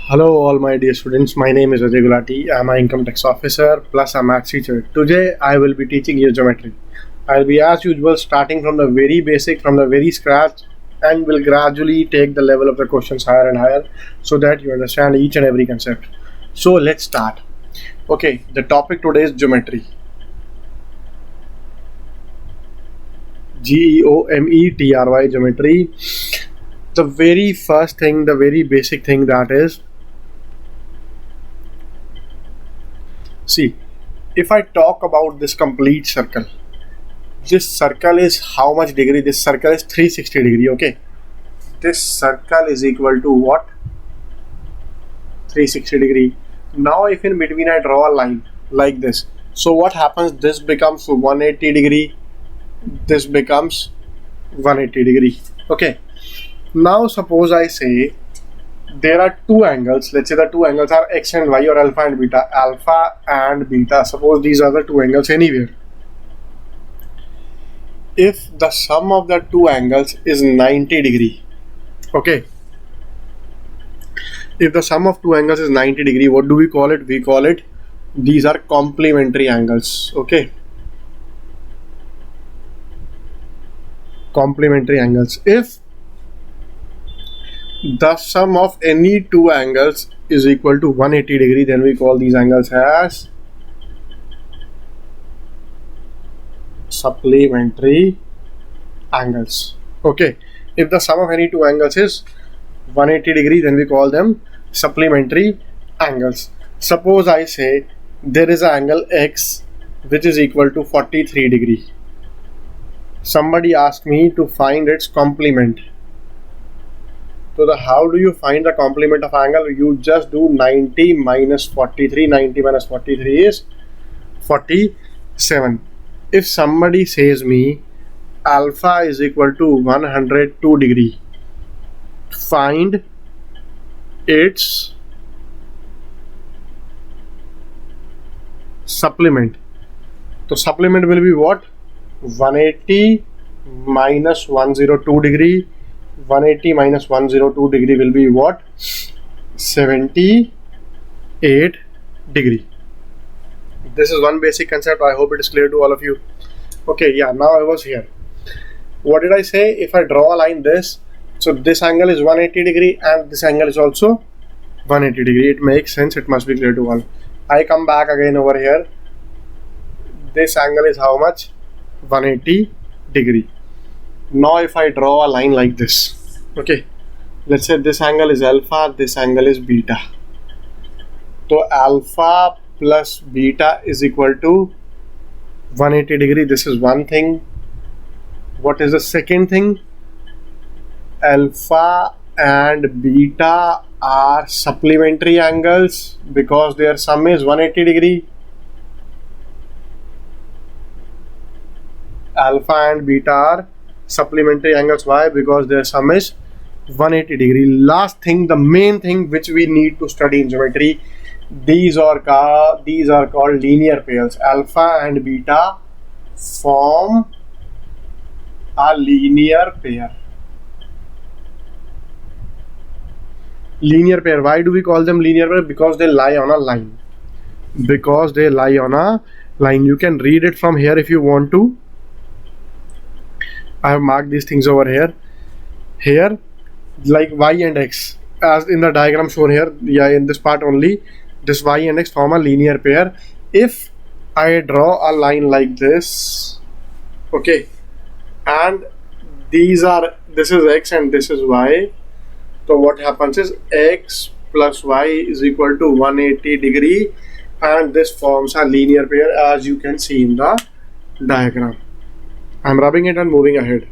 Hello, all my dear students. My name is Ajay Gulati. I'm an income tax officer plus a maths teacher. Today, I will be teaching you geometry. I'll be, as usual, starting from the very basic, from the very scratch, and will gradually take the level of the questions higher and higher so that you understand each and every concept. So, let's start. Okay, the topic today is geometry. Geometry, geometry. The very first thing, the very basic thing that is, see, if I talk about this complete circle, this circle is how much degree? This circle is 360 degree. Okay, this circle is equal to what? 360 degree. Now if in between I draw a line like this, so what happens? This becomes 180 degree, this becomes 180 degree. Okay, now suppose I say there are two angles. Let's say the two angles are x and y, or alpha and beta. Alpha and beta, suppose these are the two angles anywhere. If the sum of the two angles is 90 degree, okay, if the sum of two angles is 90 degree, what do we call it? We call it, these are complementary angles. Okay, complementary angles. If the sum of any two angles is equal to 180 degree, then we call these angles as supplementary angles. Okay, if the sum of any two angles is 180 degree, then we call them supplementary angles. Suppose I say there is an angle x which is equal to 43 degree. Somebody asked me to find its complement. So how do you find the complement of angle? You just do 90 minus 43. 90 minus 43 is 47. If somebody says me alpha is equal to 102 degree, find its supplement. So supplement will be what? 180 minus 102 degree. 180 minus 102 degree will be what? 78 degree. This is one basic concept. I hope it is clear to all of you. Okay, yeah, now I was here. What did I say? If I draw a line this, so this angle is 180 degree and this angle is also 180 degree. It makes sense. It must be clear to all. I come back again over here. This angle is how much? 180 degree. Now if I draw a line like this, okay, let's say this angle is alpha, this angle is beta. So alpha plus beta is equal to 180 degree. This is one thing. What is the second thing? Alpha and beta are supplementary angles because their sum is 180 degree. Alpha and beta are supplementary angles. Why? Because their sum is 180 degree. Last thing, the main thing which we need to study in geometry, these are called linear pairs. Alpha and beta form a linear pair. Linear pair. Why do we call them linear pair? Because they lie on a line. Because they lie on a line. You can read it from here if you want to. I have marked these things over here. Here, like y and x, as in the diagram shown here. Yeah, in this part only, this y and x form a linear pair. If I draw a line like this, okay, and this is x and this is y. So what happens is x plus y is equal to 180 degree, and this forms a linear pair as you can see in the diagram. I'm rubbing it and moving ahead.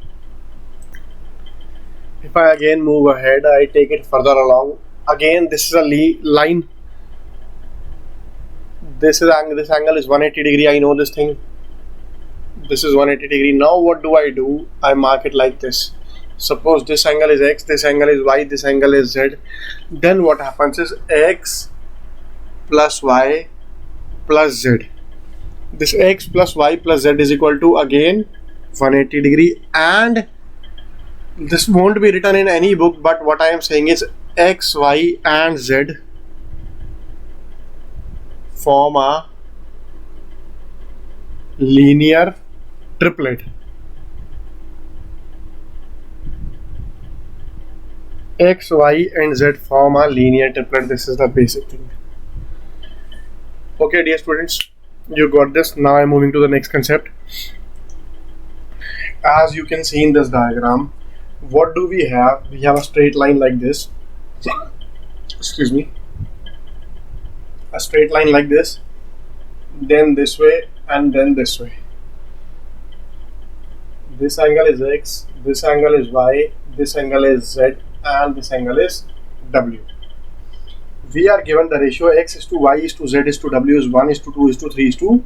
If I again move ahead, I take it further along. Again, this is a line. This angle is 180 degree. I know this thing. This is 180 degree. Now what do? I mark it like this. Suppose this angle is x, this angle is y, this angle is z. Then what happens is x plus y plus z. This x plus y plus z is equal to again 180 degree, and this won't be written in any book, but what I am saying is x, y and z form a linear triplet. X, Y and Z form a linear triplet. This is the basic thing. Okay, dear students, you got this. Now I'm moving to the next concept. As you can see in this diagram, what do we have? We have a straight line like this. Excuse me. A straight line like this, then this way and then this way. This angle is X, this angle is Y, this angle is Z and this angle is W. We are given the ratio X is to Y is to Z is to W is 1 is to 2 is to 3 is to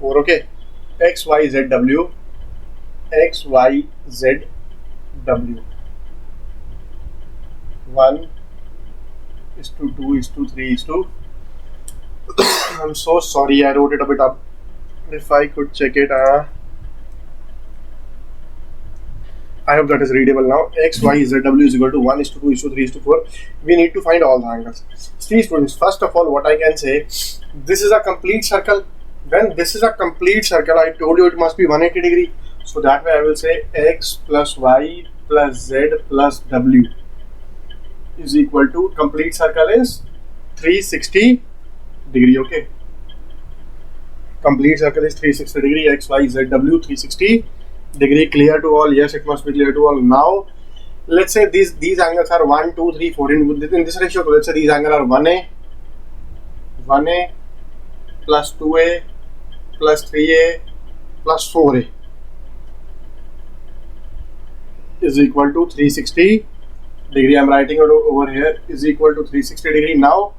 4. Okay, X, Y, Z, W, X, Y, Z, W, 1 is to 2 is to 3 is to I'm so sorry, I wrote it a bit up. If I could check it, I hope that is readable now. X, Y, Z, W is equal to 1 is to 2 is to 3 is to 4. We need to find all the angles. See students, first of all, what I can say, this is a complete circle. When this is a complete circle, I told you it must be 180 degree. So that way I will say X plus Y plus Z plus W is equal to, complete circle is 360 degree. Okay, complete circle is 360 degree. X, Y, Z, W, 360 degree. Clear to all? Yes, it must be clear to all. Now let's say these angles are 1, 2, 3, 4 in this ratio. So let's say these angles are 1A plus 2A plus 3A plus 4A is equal to 360 degree. I am writing it over here, is equal to 360 degree. Now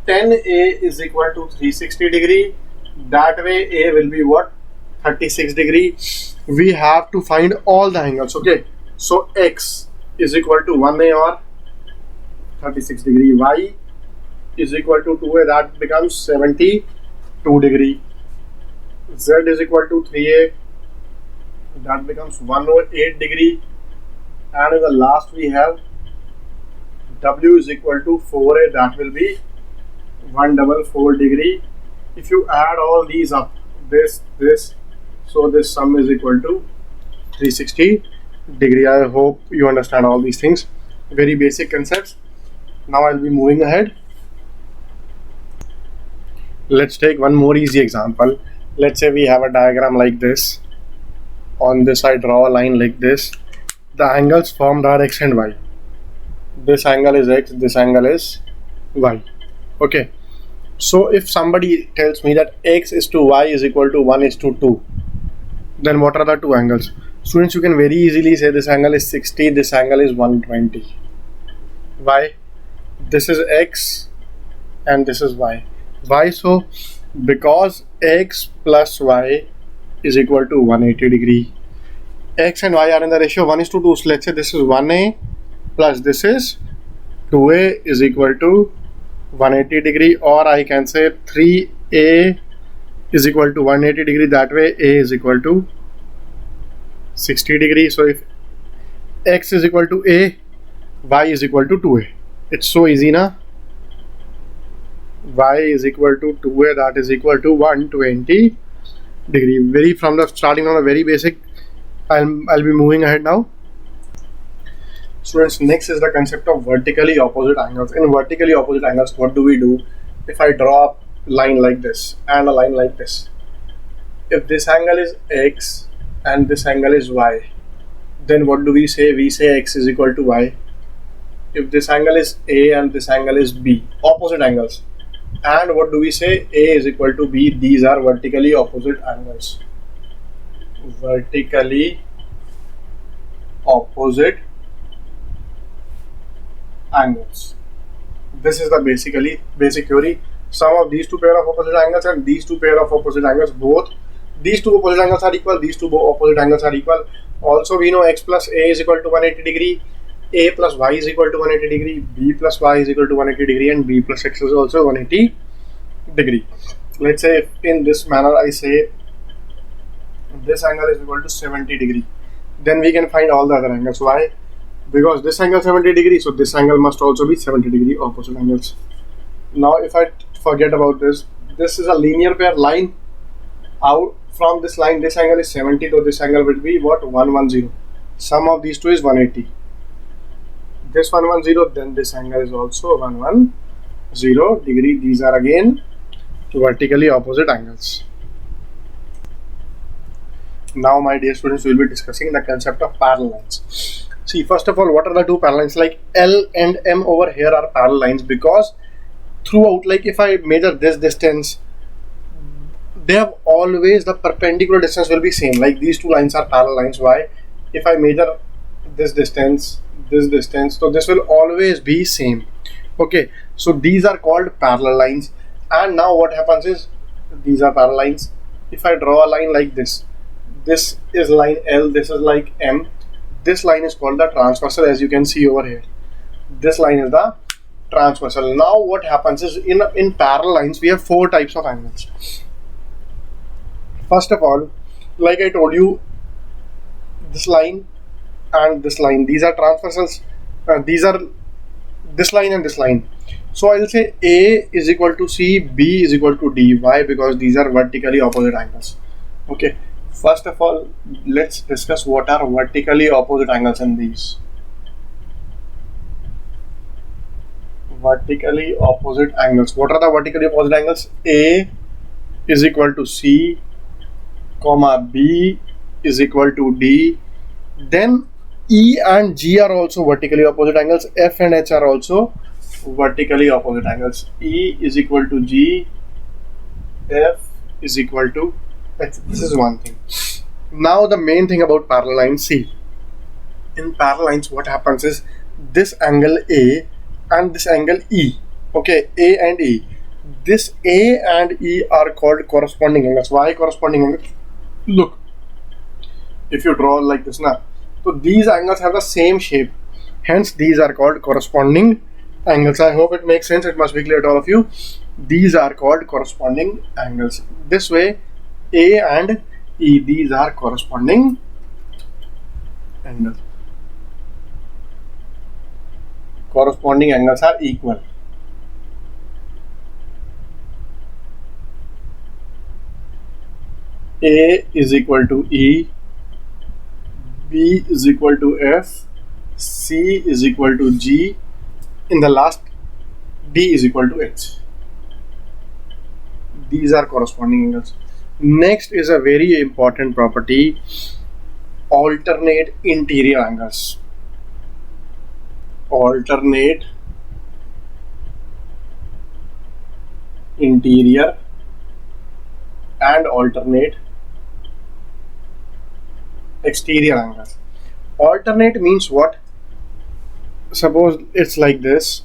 10A is equal to 360 degree. That way A will be what? 36 degree. We have to find all the angles. Okay, so X is equal to 1A or 36 degree. Y is equal to 2A, that becomes 72 degree. Z is equal to 3A, that becomes 108 degree. And in the last we have W is equal to 4A, that will be 144 degree. If you add all these up, this, so this sum is equal to 360 degree. I hope you understand all these things. Very basic concepts. Now I'll be moving ahead. Let's take one more easy example. Let's say we have a diagram like this. On this I draw a line like this. The angles formed are X and Y. This angle is X, this angle is Y. Okay, so if somebody tells me that X is to Y is equal to 1 is to 2, then what are the two angles? Students, you can very easily say this angle is 60, this angle is 120. Why? This is X and this is Y. Why so? Because X plus Y is equal to 180 degree. X and Y are in the ratio 1 is to 2. So let's say this is 1A plus this is 2A is equal to 180 degree, or I can say 3A is equal to 180 degree. That way A is equal to 60 degree. So if X is equal to A, Y is equal to 2A. It's so easy na. Y is equal to 2A, that is equal to 120 degree. Starting from the very basic. I'll be moving ahead now. Students, next is the concept of vertically opposite angles. In vertically opposite angles, what do we do? If I draw a line like this and a line like this, if this angle is X and this angle is Y, then what do we say? We say X is equal to Y. If this angle is A and this angle is B, opposite angles, and what do we say? A is equal to B. These are vertically opposite angles. Vertically opposite angles. This is the basic theory. Sum of these two pair of opposite angles and these two pair of opposite angles, both these two opposite angles are equal, these two opposite angles are equal. Also we know X plus A is equal to 180 degree, A plus Y is equal to 180 degree, B plus Y is equal to 180 degree, and B plus X is also 180 degree. Let's say if in this manner I say this angle is equal to 70 degree, then we can find all the other angles. Why? Because this angle 70 degree, so this angle must also be 70 degree opposite angles. Now if I forget about this, this is a linear pair line. Out from this line, this angle is 70, so this angle will be what? 110. Sum of these two is 180. This 110, then this angle is also 110 degree. These are again vertically opposite angles. Now, my dear students, we will be discussing the concept of parallel lines. See, first of all, what are the two parallel lines? Like L and M over here are parallel lines because throughout, like if I measure this distance, they have always the perpendicular distance will be same. Like these two lines are parallel lines. Why? If I measure this distance, so this will always be same. Okay, so these are called parallel lines. And now what happens is, these are parallel lines. If I draw a line like this is line L, this is like M. This line is called the transversal, as you can see over here. This line is the transversal. Now what happens is, in parallel lines we have four types of angles. First of all, like I told you, this line and this line, these are transversals. These are this line and this line. So I will say A is equal to C, B is equal to D. Why? Because these are vertically opposite angles. Okay. First of all, let's discuss what are vertically opposite angles in these. Vertically opposite angles. What are the vertically opposite angles? A is equal to C, comma B is equal to D. Then E and G are also vertically opposite angles. F and H are also vertically opposite angles. E is equal to G, F is equal to H. This is one thing. Now the main thing about parallel lines, see, in parallel lines what happens is, this angle A and this angle E, okay, A and E, this A and E are called corresponding angles. Why corresponding angles? Look, if you draw like this now, so these angles have the same shape, hence these are called corresponding angles. I hope it makes sense. It must be clear to all of you. These are called corresponding angles. This way, A and E, these are corresponding angles. Corresponding angles are equal. A is equal to E, B is equal to F, C is equal to G, in the last D is equal to H. These are corresponding angles. Next is a very important property, alternate interior angles. Alternate interior and alternate exterior angles. Alternate means what? Suppose it's like this.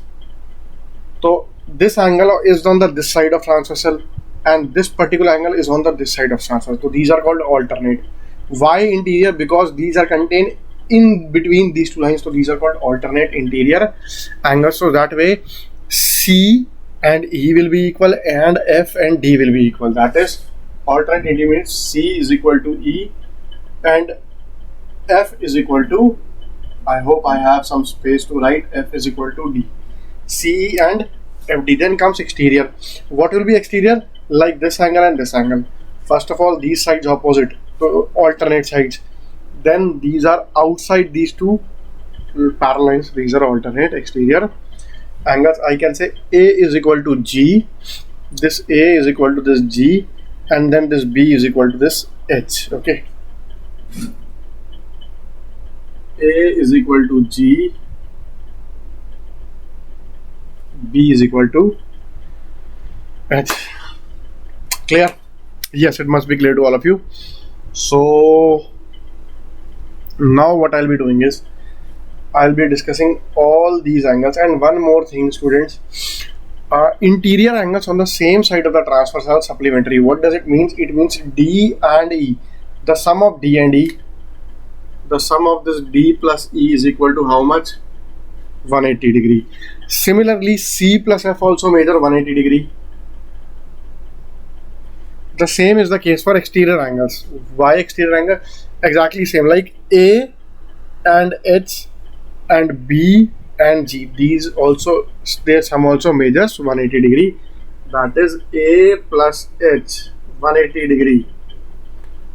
So this angle is on this side of transversal and this particular angle is on this side of transversal. So these are called alternate. Why interior? Because these are contained in between these two lines. So these are called alternate interior angles. So that way C and E will be equal and F and D will be equal. That is alternate interior means C is equal to E and F is equal to, I hope I have some space to write, F is equal to D. C and FD. Then comes exterior. What will be exterior? Like this angle and this angle. First of all, these sides opposite, so alternate sides. Then these are outside these two parallel lines. These are alternate exterior angles. I can say A is equal to G, this A is equal to this G, and then this B is equal to this H. Okay. A is equal to G, B is equal to H. Clear? Yes, it must be clear to all of you. So now what I'll be doing is, I'll be discussing all these angles. And one more thing, students, interior angles on the same side of the transversal supplementary. What does it mean? It means D and E, the sum of D and E, the sum of this D plus E is equal to how much? 180 degree. Similarly, C plus F also measure 180 degree. The same is the case for exterior angles. Why exterior angle? Exactly same, like A and H and B and G. These also, their sum also measures 180 degree. that is A plus H 180 degree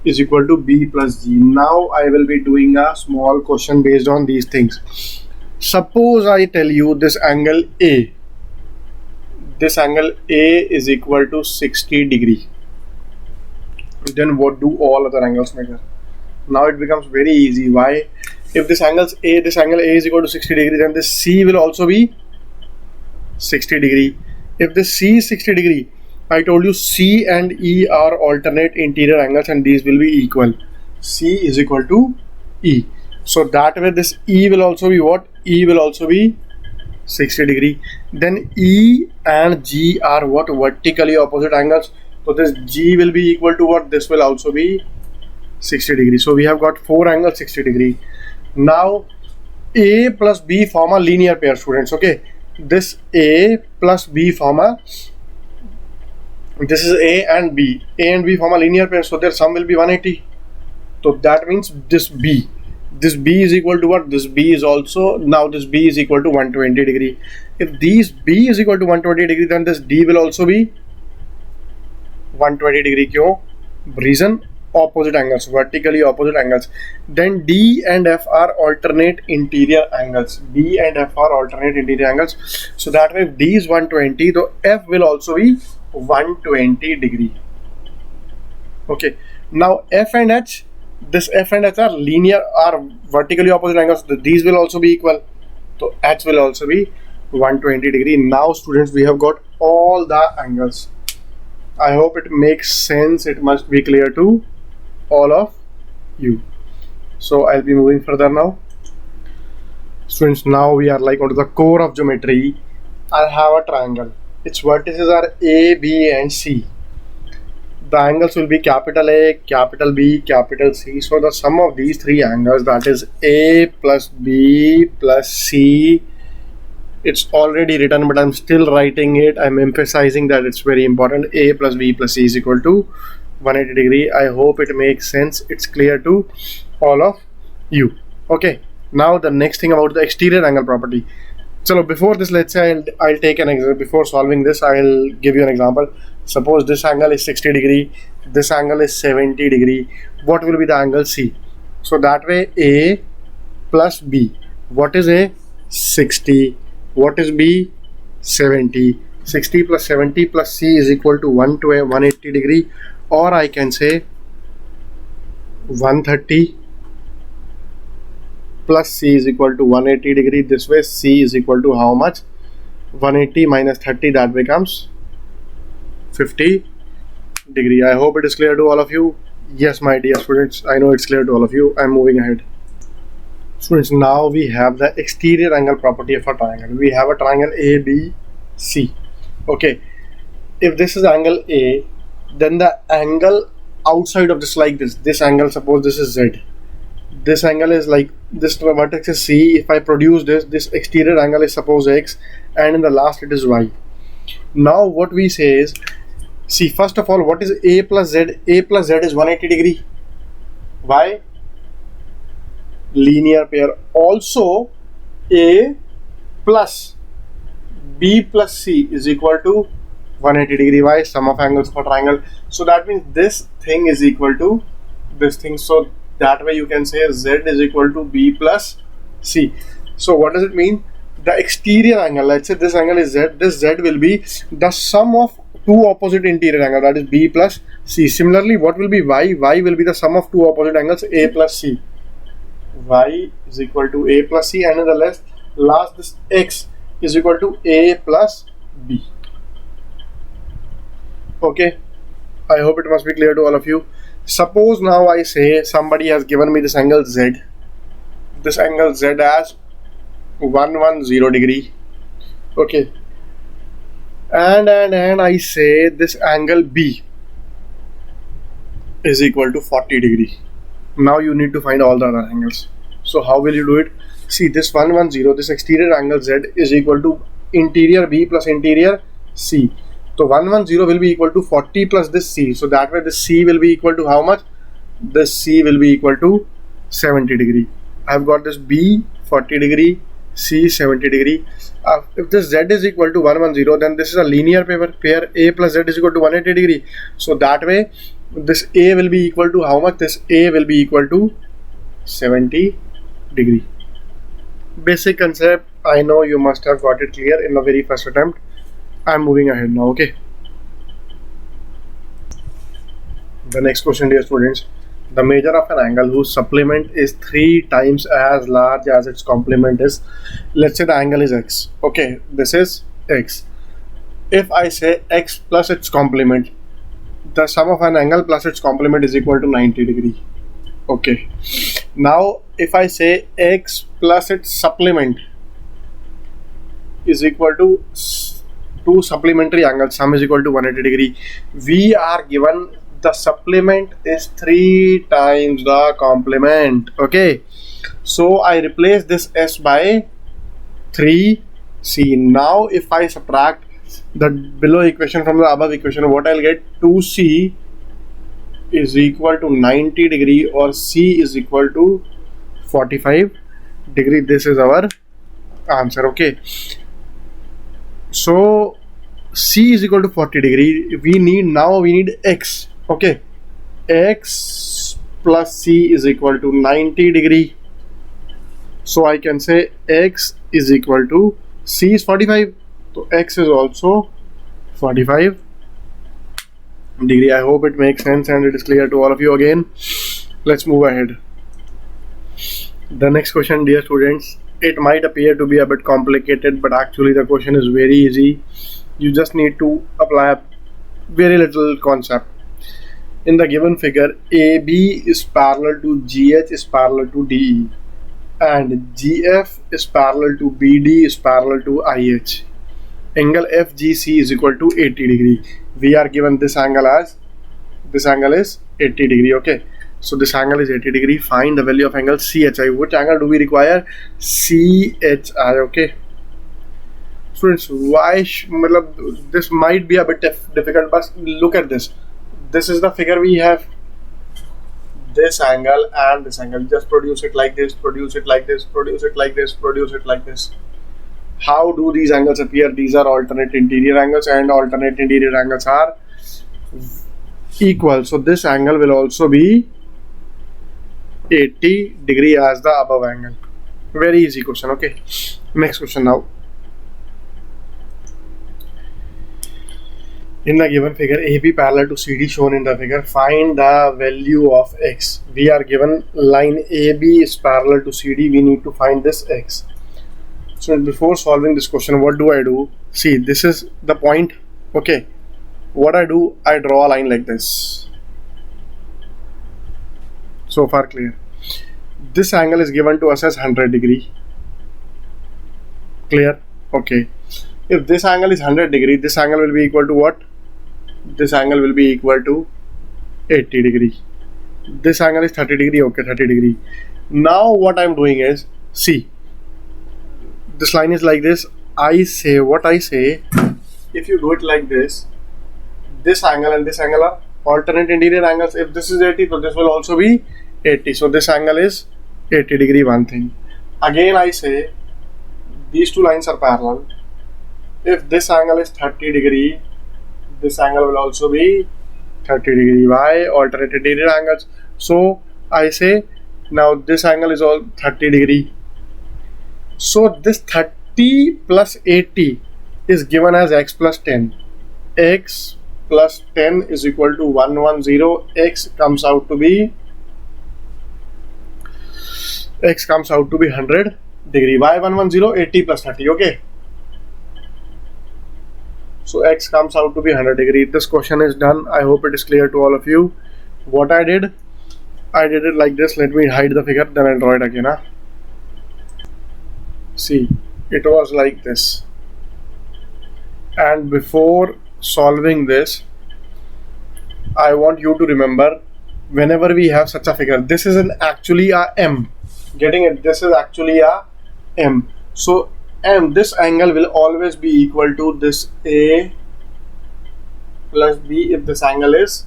is equal to B plus G. Now I will be doing a small question based on these things. Suppose I tell you this angle A is equal to 60 degree. Then what do all other angles measure? Now it becomes very easy. Why? If this angle A is equal to 60 degree, then this C will also be 60 degree. If this C is 60 degree, I told you C and E are alternate interior angles and these will be equal. C is equal to E. So that way this E will also be what? E will also be 60 degree. Then E and G are what? Vertically opposite angles. So this G will be equal to what? This will also be 60 degree. So we have got 4 angles 60 degree. Now A plus B form a linear pair, students. Okay, this A plus B form a, this is A and B form a linear pair, so their sum will be 180. So that means this B is equal to what? This B is also, now this B is equal to 120 degree. If these B is equal to 120 degree, then this D will also be 120 degree. Kyun? Reason? Opposite angles, vertically opposite angles. Then D and F are alternate interior angles. D and F are alternate interior angles. So that way if D is 120, so F will also be 120 degree. Okay. Now F and H, this F and H are linear, are vertically opposite angles. These will also be equal. So H will also be 120 degree. Now students, we have got all the angles. I hope it makes sense. It must be clear to all of you. So I'll be moving further now. Students, now we are like onto the core of geometry. I have a triangle. Its vertices are A, B and C. The angles will be capital A, capital B, capital C. So the sum of these 3 angles, that is A plus B plus C. It's already written, but I'm still writing it. I'm emphasizing that it's very important. A plus B plus C is equal to 180 degree. I hope it makes sense. It's clear to all of you. Okay. Now the next thing about the exterior angle property. So before this, let's say I'll take an example. Before solving this, I'll give you an example. Suppose this angle is 60 degree. This angle is 70 degree. What will be the angle C? So that way A plus B. What is A? 60. What is B? 70. 60 plus 70 plus C is equal to 180 degree. Or I can say 130 plus C is equal to 180 degree. This way C is equal to how much? 180 minus 30, that becomes 50 degree. I hope it is clear to all of you. Yes, my dear students, I know it's clear to all of you. I'm moving ahead. Students, now we have the exterior angle property of a triangle. We have a triangle ABC. Okay, if this is angle A, then the angle outside of this, like this angle, suppose this is Z, this angle is like this, vertex is C. If I produce this exterior angle is suppose X, and in the last it is Y. Now what we say is, see, first of all, what is A plus Z? A plus Z is 180 degree. Why? Linear pair. Also A plus B plus C is equal to 180 degree. Why? Sum of angles for triangle. So that means this thing is equal to this thing. So that way you can say Z is equal to B plus C. So what does it mean? The exterior angle, let's say this angle is Z, this Z will be the sum of 2 opposite interior angles, that is B plus C. Similarly, what will be Y? Y will be the sum of 2 opposite angles, A plus C. Y is equal to A plus C, and in the last this X is equal to A plus B. Okay, I hope it must be clear to all of you. Suppose now I say somebody has given me this angle Z. This angle Z as 110 degree. Okay, and I say this angle B is equal to 40 degree. Now you need to find all the other angles. So how will you do it? See, this 110, this exterior angle Z is equal to interior B plus interior C. So 110 will be equal to 40 plus this C. So that way this C will be equal to how much? This C will be equal to 70 degree. I have got this B 40 degree, C is 70 degree. If this Z is equal to 110, then this is a linear pair A plus Z is equal to 180 degree. So that way this A will be equal to how much? This A will be equal to 70 degree. Basic concept, I know you must have got it clear in the very first attempt. I'm moving ahead now, okay. The next question, dear students. The measure of an angle whose supplement is 3 times as large as its complement is, let's say the angle is x. Okay, this is x. If I say x plus its complement, the sum of an angle plus its complement is equal to 90 degree. Okay. Now, if I say x plus its supplement is equal to 2 supplementary angles, sum is equal to 180 degree. We are given the supplement is 3 times the complement. Okay, so I replace this s by 3c. Now if I subtract the below equation from the above equation, what I'll get? 2c is equal to 90 degree or c is equal to 45 degree. This is our answer. Okay, so c is equal to 40 degree. We need x. Okay, x plus c is equal to 90 degree. So I can say x is equal to c is 45. So x is also 45 degree. I hope it makes sense and it is clear to all of you again. Let's move ahead. The next question, dear students, it might appear to be a bit complicated, but actually the question is very easy. You just need to apply a very little concept. In the given figure, AB is parallel to GH is parallel to DE, and GF is parallel to BD is parallel to IH. Angle FGC is equal to 80 degree. We are given this angle is 80 degree. Okay, so this angle is 80 degree. Find the value of angle CHI. Which angle do we require? CHI. Okay, students, why this might be a bit difficult, but look at this. This is the figure we have. This angle and this angle. Just produce it like this, produce it like this, produce it like this, produce it like this. How do these angles appear? These are alternate interior angles, and alternate interior angles are equal. So this angle will also be 80 degree as the above angle. Very easy question. Okay, next question now. In the given figure, AB parallel to CD shown in the figure, find the value of x. We are given line AB is parallel to CD. We need to find this x. So before solving this question, what do I do? See, this is the point. Okay, what I do, I draw a line like this. So far clear. This angle is given to us as 100 degree. Clear? Okay. If this angle is 100 degree, this angle will be equal to what? This angle will be equal to 80 degree. This angle is 30 degree. Okay, 30 degree. Now what I am doing is, see, this line is like this. I say, what I say, if you do it like this angle and this angle are alternate interior angles. If this is 80, so this will also be 80. So this angle is 80 degree, one thing. Again I say, these two lines are parallel. If this angle is 30 degree, this angle will also be 30 degree. Why? Alternate interior angles. So I say, now this angle is all 30 degree. So this 30 plus 80 is given as x plus 10. X plus 10 is equal to 110. X comes out to be 100 degree. Why 110? 80 plus 30. Okay. So x comes out to be 100 degree. This question is done. I hope it is clear to all of you. What I did it like this. Let me hide the figure, then I'll draw it again. See, it was like this. And before solving this, I want you to remember, whenever we have such a figure, this is actually a M. Getting it? This is actually a M. So M, this angle will always be equal to this A plus B if this angle is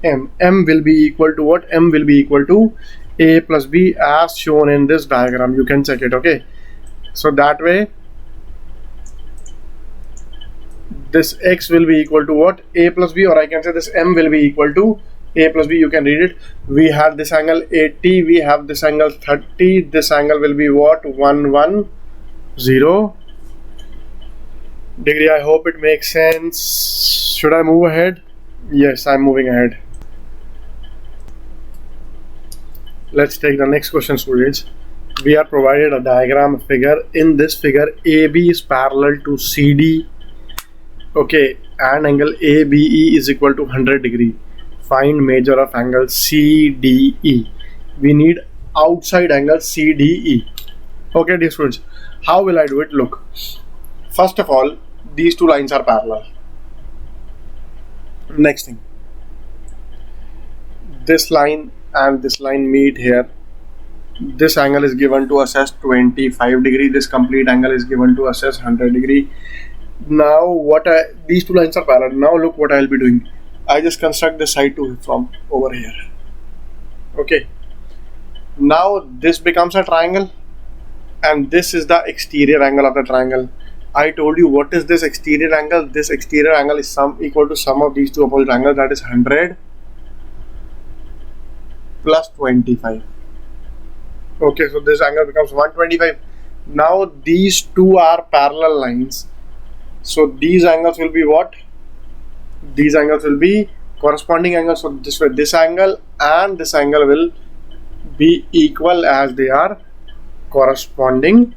M. M will be equal to what? M will be equal to A plus B as shown in this diagram. You can check it. Okay. So that way this x will be equal to what? A plus b, or I can say this m will be equal to a plus b. You can read it. We have this angle 80, we have this angle 30. This angle will be what? 110 degree. I hope it makes sense. Should I move ahead? Yes, I'm moving ahead. Let's take the next question, students. We are provided a diagram figure. In this figure, AB is parallel to CD. Okay, and angle ABE is equal to 100 degree. Find measure of angle CDE. We need outside angle CDE. Okay, dear students, how will I do it? Look, first of all, these two lines are parallel. Next thing, this line and this line meet here. This angle is given to us as 25 degree. This complete angle is given to us as 100 degree. Now these two lines are parallel. Now look what I will be doing. I just construct the side from over here. Okay, now this becomes a triangle, and this is the exterior angle of the triangle. I told you what is this exterior angle. This exterior angle is equal to sum of these two opposite angles, that is 100 plus 25. Okay, so this angle becomes 125. Now these two are parallel lines. So these angles will be what? These angles will be corresponding angles. So this way, this angle and this angle will be equal as they are corresponding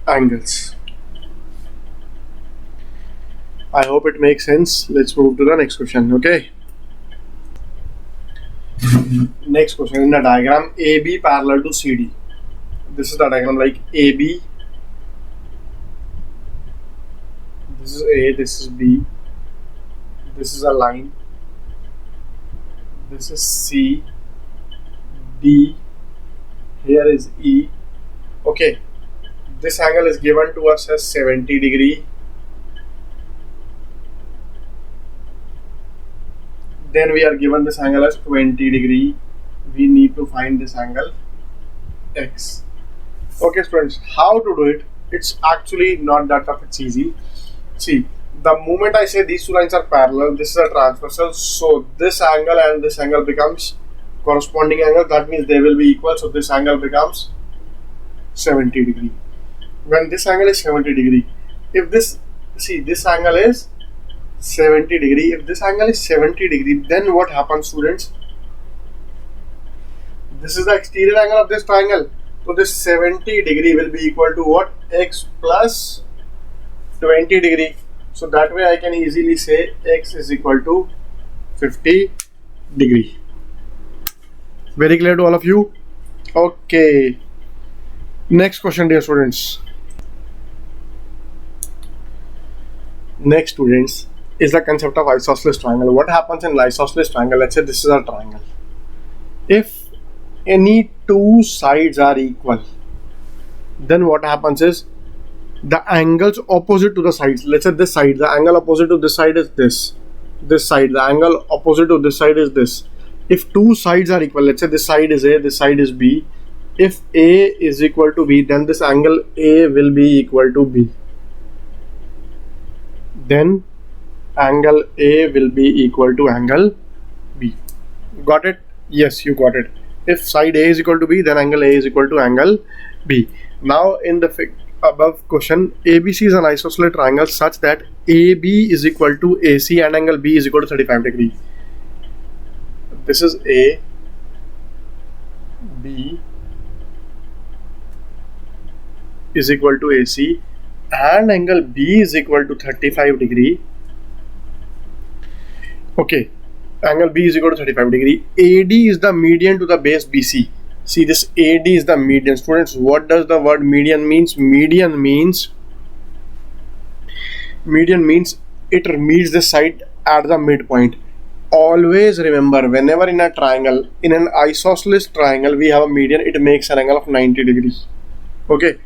angles. I hope it makes sense. Let's move to the next question. Okay. Next question, in the diagram AB parallel to CD. This is the diagram like AB. This is A, this is B. This is a line. This is C, D. Here is E. Okay. This angle is given to us as 70 degree. Then we are given this angle as 20 degree. We need to find this angle X. Okay, students, how to do it? It's actually not that tough, it's easy. See, the moment I say these two lines are parallel, this is a transversal, so this angle and this angle becomes corresponding angle. That means they will be equal, so this angle becomes 70 degree. When this angle is 70 degree, if this, see, this angle is 70 degree, if this angle is 70 degree, then what happens, students? This is the exterior angle of this triangle, so this 70 degree will be equal to what? X plus 20 degree. So that way I can easily say X is equal to 50 degree. Very clear to all of you? Okay. Next question, dear students. Next, students, is the concept of isosceles triangle. What happens in isosceles triangle? Let's say this is a triangle. If any two sides are equal, then what happens is the angles opposite to the sides. Let's say this side, the angle opposite to this side is this. This side, the angle opposite to this side is this. If two sides are equal, let's say this side is A, this side is B. If A is equal to B, then this angle A will be equal to B. Then angle A will be equal to angle B. Got it? Yes, you got it. If side A is equal to B, then angle A is equal to angle B. Now in the above question, ABC is an isosceles triangle such that AB is equal to AC and angle B is equal to 35 degree. This is A, B is equal to AC and angle B is equal to 35 degree. Okay, angle B is equal to 35 degree. AD is the median to the base BC. See, this AD is the median. Students, what does the word median means? Median means it meets the side at the midpoint. Always remember, whenever in a triangle, in an isosceles triangle, we have a median, it makes an angle of 90 degrees. Okay,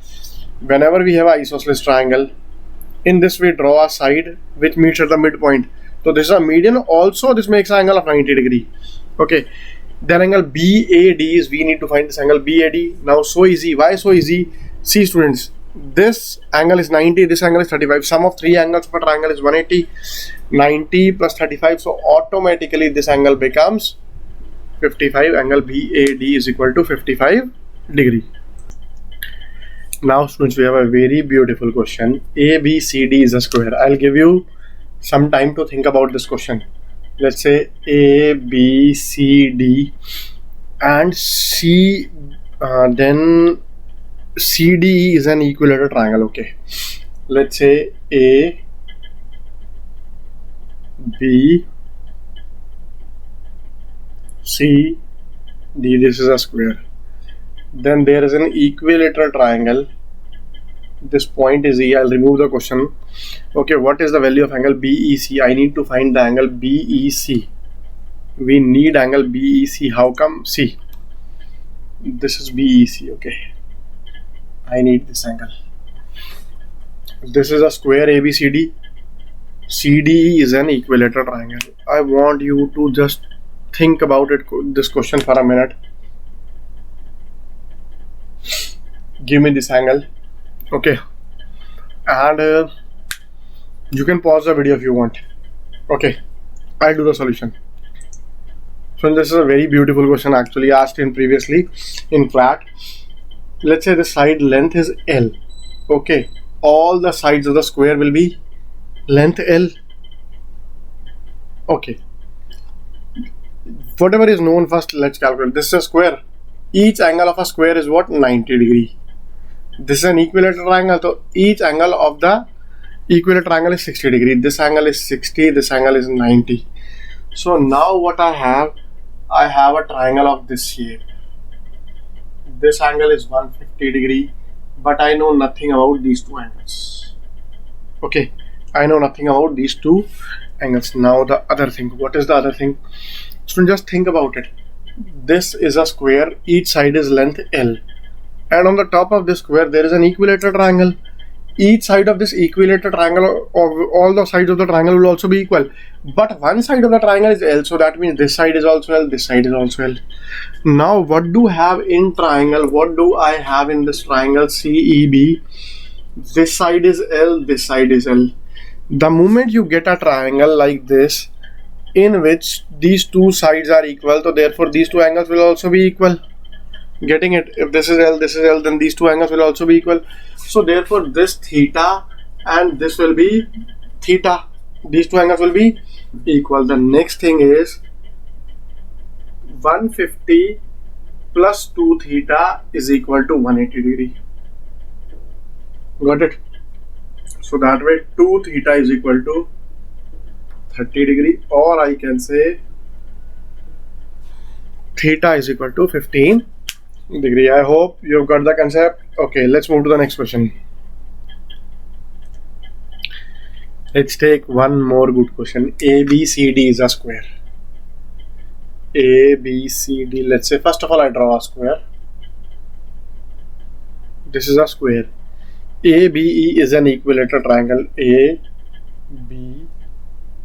whenever we have an isosceles triangle, in this we draw a side which meets at the midpoint. So this is a median. Also, this makes an angle of 90 degree. Okay. Then angle BAD is, we need to find this angle BAD. Now so easy. Why so easy? See, students, This angle is 90, this angle is 35. Sum of three angles of a triangle is 180. 90 plus 35, so automatically this angle becomes 55. Angle BAD is equal to 55 degree. Now students, we have a very beautiful question. ABCD is a square. I'll give you some time to think about this question. Let's say ABCD and then CDE is an equilateral triangle. Okay, let's say A, B, C, D. This is a square. Then there is an equilateral triangle. This point is E. I'll remove the question. Okay, what is the value of angle BEC? I need to find the angle BEC. We need angle BEC. How come? See, this is BEC. Okay, I need this angle. This is a square ABCD. CDE is an equilateral triangle. I want you to just think about it, this question for a minute. Give me this angle. Okay, and you can pause the video if you want. Okay, I'll do the solution. So this is a very beautiful question, actually asked in previously in Clat. Let's say the side length is L. Okay, all the sides of the square will be length L. Okay, whatever is known first, let's calculate. This is a square. Each angle of a square is what? 90 degree. This is an equilateral triangle, so each angle of the equilateral triangle is 60 degree. This angle is 60, this angle is 90. So now what I have a triangle of this shape. This angle is 150 degree, but I know nothing about these two angles. Okay, I know nothing about these two angles. Now the other thing. What is the other thing? So just think about it. This is a square. Each side is length L. And on the top of this square there is an equilateral triangle. Each side of this equilateral triangle, or all the sides of the triangle, will also be equal. But one side of the triangle is L, so that means this side is also L, this side is also L. Now what do I have in triangle? What do I have in this triangle CEB? This side is L, this side is L. The moment you get a triangle like this, in which these two sides are equal, so therefore these two angles will also be equal. Getting it? If this is L, then these two angles will also be equal. So therefore this theta and this will be theta. These two angles will be equal. The next thing is 150 plus 2 theta is equal to 180 degree. Got it? So that way 2 theta is equal to 30 degree, or I can say theta is equal to 15 degree. I hope you've got the concept. Okay, let's move to the next question. Let's take one more good question. ABCD is a square. ABCD, let's say first of all I draw a square. This is a square. ABE is an equilateral triangle. A, B,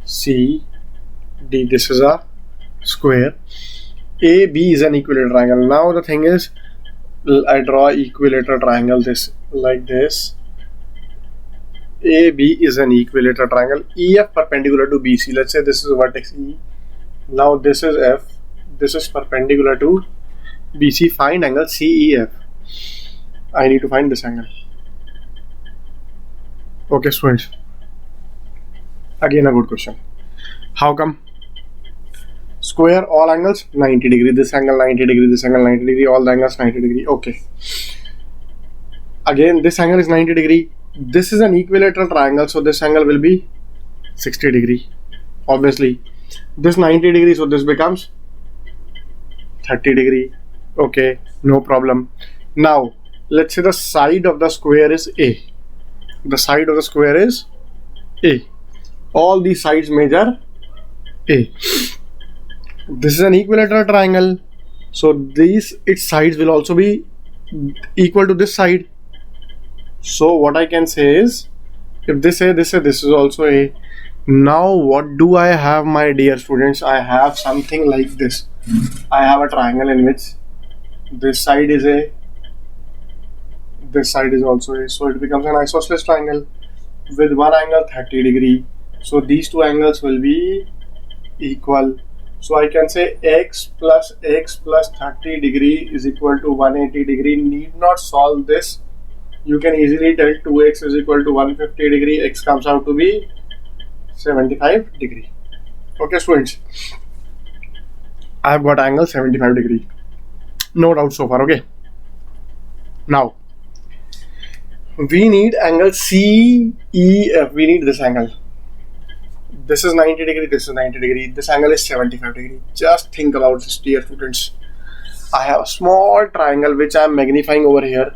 C, D. This is a square. AB is an equilateral triangle. Now the thing is, I draw equilateral triangle this like this. AB is an equilateral triangle. EF perpendicular to BC. Let's say this is vertex E. Now this is F. This is perpendicular to BC. Find angle CEF. I need to find this angle. Okay, students. Again a good question. How come? Square, all angles 90 degree. This angle 90 degree. This angle 90 degree. All the angles 90 degree. Okay. Again, this angle is 90 degree. This is an equilateral triangle, so this angle will be 60 degree. Obviously, this 90 degree, so this becomes 30 degree. Okay, no problem. Now, let's say the side of the square is A. The side of the square is A. All these sides measure A. This is an equilateral triangle, so its sides will also be equal to this side. So what I can say is, if this is also A. Now what do I have, my dear students? I have something like this. I have a triangle in which this side is A, this side is also A, so it becomes an isosceles triangle with one angle 30 degree. So these two angles will be equal. So I can say x plus 30 degree is equal to 180 degree. Need not solve this. You can easily tell 2x is equal to 150 degree. X comes out to be 75 degree. Okay, students, I have got angle 75 degree. No doubt so far. Okay, now we need angle CEF. We need this angle. This is 90 degree, this is 90 degree, this angle is 75 degree. Just think about this, dear students. I have a small triangle which I am magnifying over here.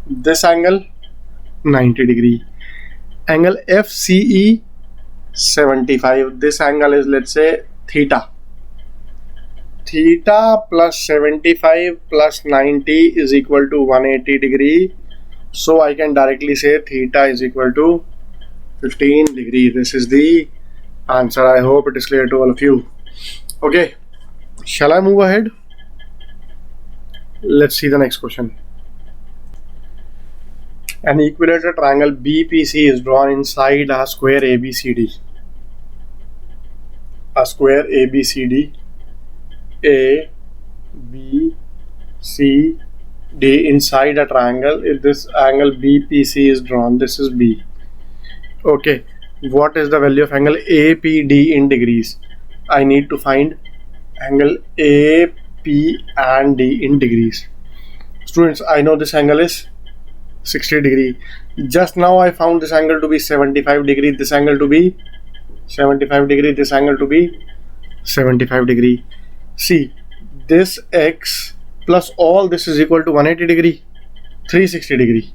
This angle 90 degree. Angle FCE 75. This angle is, let's say, theta. Theta plus 75 plus 90 is equal to 180 degree. So I can directly say theta is equal to 15 degree. This is the answer. I hope it is clear to all of you. Okay, shall I move ahead? Let's see the next question. An equilateral triangle BPC is drawn inside a square ABCD. A square ABCD, A, B, C, D, inside a triangle. If this angle BPC is drawn, this is B. Okay, what is the value of angle APD in degrees? I need to find angle AP and D in degrees. Students, I know this angle is 60 degree. Just now I found this angle to be 75 degree, this angle to be 75 degree, this angle to be 75 degree. See, this x plus all this is equal to 180 degree, 360 degree.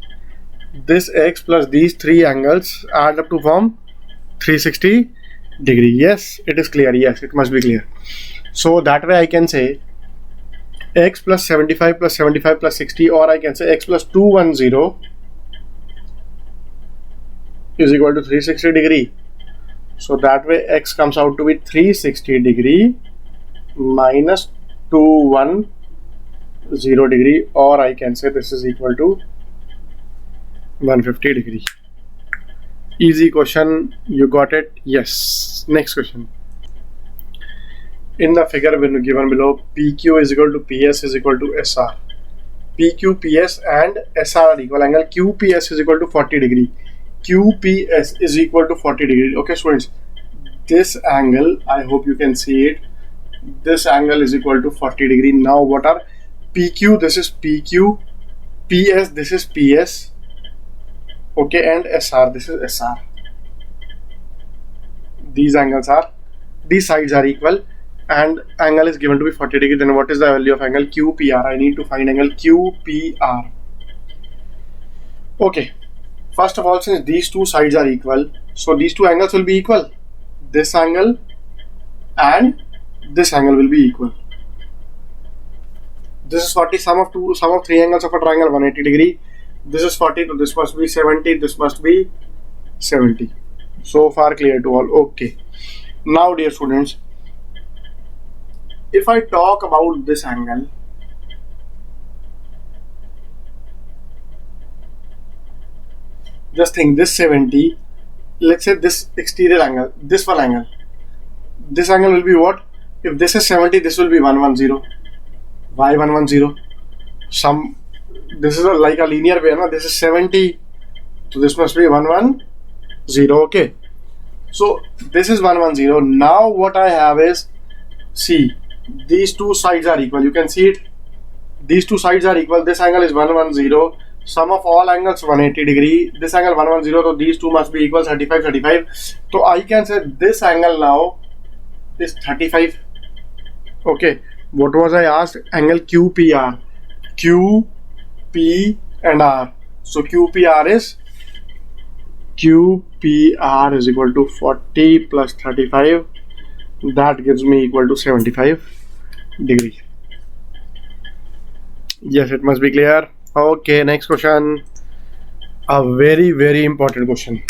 This x plus these three angles add up to form 360 degree. Yes, it is clear. Yes, it must be clear. So that way I can say x plus 75 plus 75 plus 60, or I can say x plus 210 is equal to 360 degree. So that way x comes out to be 360 degree minus 210 degree, or I can say this is equal to 150 degree. Easy question, you got it? Yes. Next question. In the figure when given below, PQ is equal to PS is equal to SR. PQ, PS and SR are equal. Angle QPS is equal to 40 degree. QPS is equal to 40 degree. Okay, students, this angle, I hope you can see it. This angle is equal to 40 degree. Now what are PQ? This is PQ. PS, this is PS. Okay, and SR, this is SR. These angles are, these sides are equal, and angle is given to be 40 degree. Then what is the value of angle QPR? I need to find angle QPR. Okay, first of all, since these two sides are equal, so these two angles will be equal. This angle and this angle will be equal. This is 40, sum of three angles of a triangle 180 degree. This is 40, so this must be 70, this must be 70. So far clear to all. Okay, now dear students, if I talk about this angle, just think this 70, let's say this exterior angle, this one angle, this angle will be what? If this is 70, this will be 110. Why 110? This is like a linear way, no? This is 70, so this must be 110. Okay, so this is 110. Now what I have is, see, these two sides are equal. You can see it. These two sides are equal. This angle is 110. Sum of all angles 180 degree. This angle 110. So these two must be equal, 35, 35. So I can say this angle now is 35. Okay, what was I asked? Angle QPR. Q, P and R. So QPR is equal to 40 plus 35. That gives me equal to 75 degree. Yes, it must be clear. Okay, next question. A very, very important question.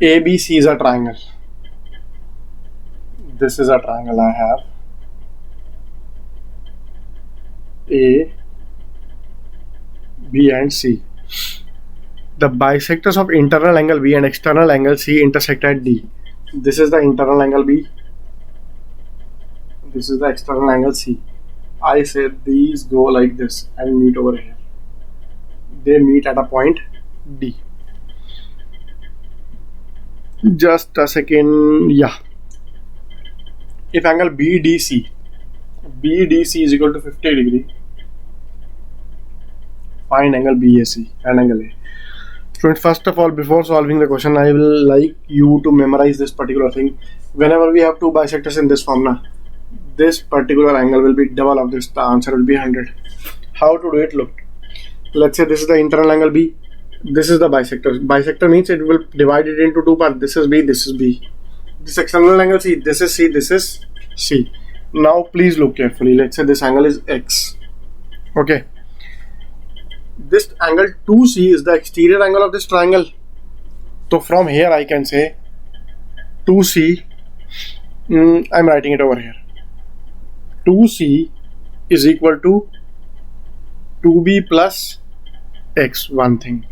ABC is a triangle. This is a triangle I have. A, B and C. The bisectors of internal angle B and external angle C intersect at D. This is the internal angle B. This is the external angle C. I said these go like this and meet over here. They meet at a point D. Just a second. Yeah. If angle BDC is equal to 50 degree, find angle BAC and angle A. Students, first of all, before solving the question, I will like you to memorize this particular thing. Whenever we have two bisectors in this formula, this particular angle will be double of this. The answer will be 100. How to do it? Look. Let's say this is the internal angle B. This is the bisector. Bisector means it will divide it into two parts. This is B, this is B. This external angle C, this is C, this is C. Now please look carefully. Let's say this angle is X. Okay. This angle 2C is the exterior angle of this triangle. So from here I can say 2C, I'm writing it over here. 2C is equal to 2B plus X, one thing.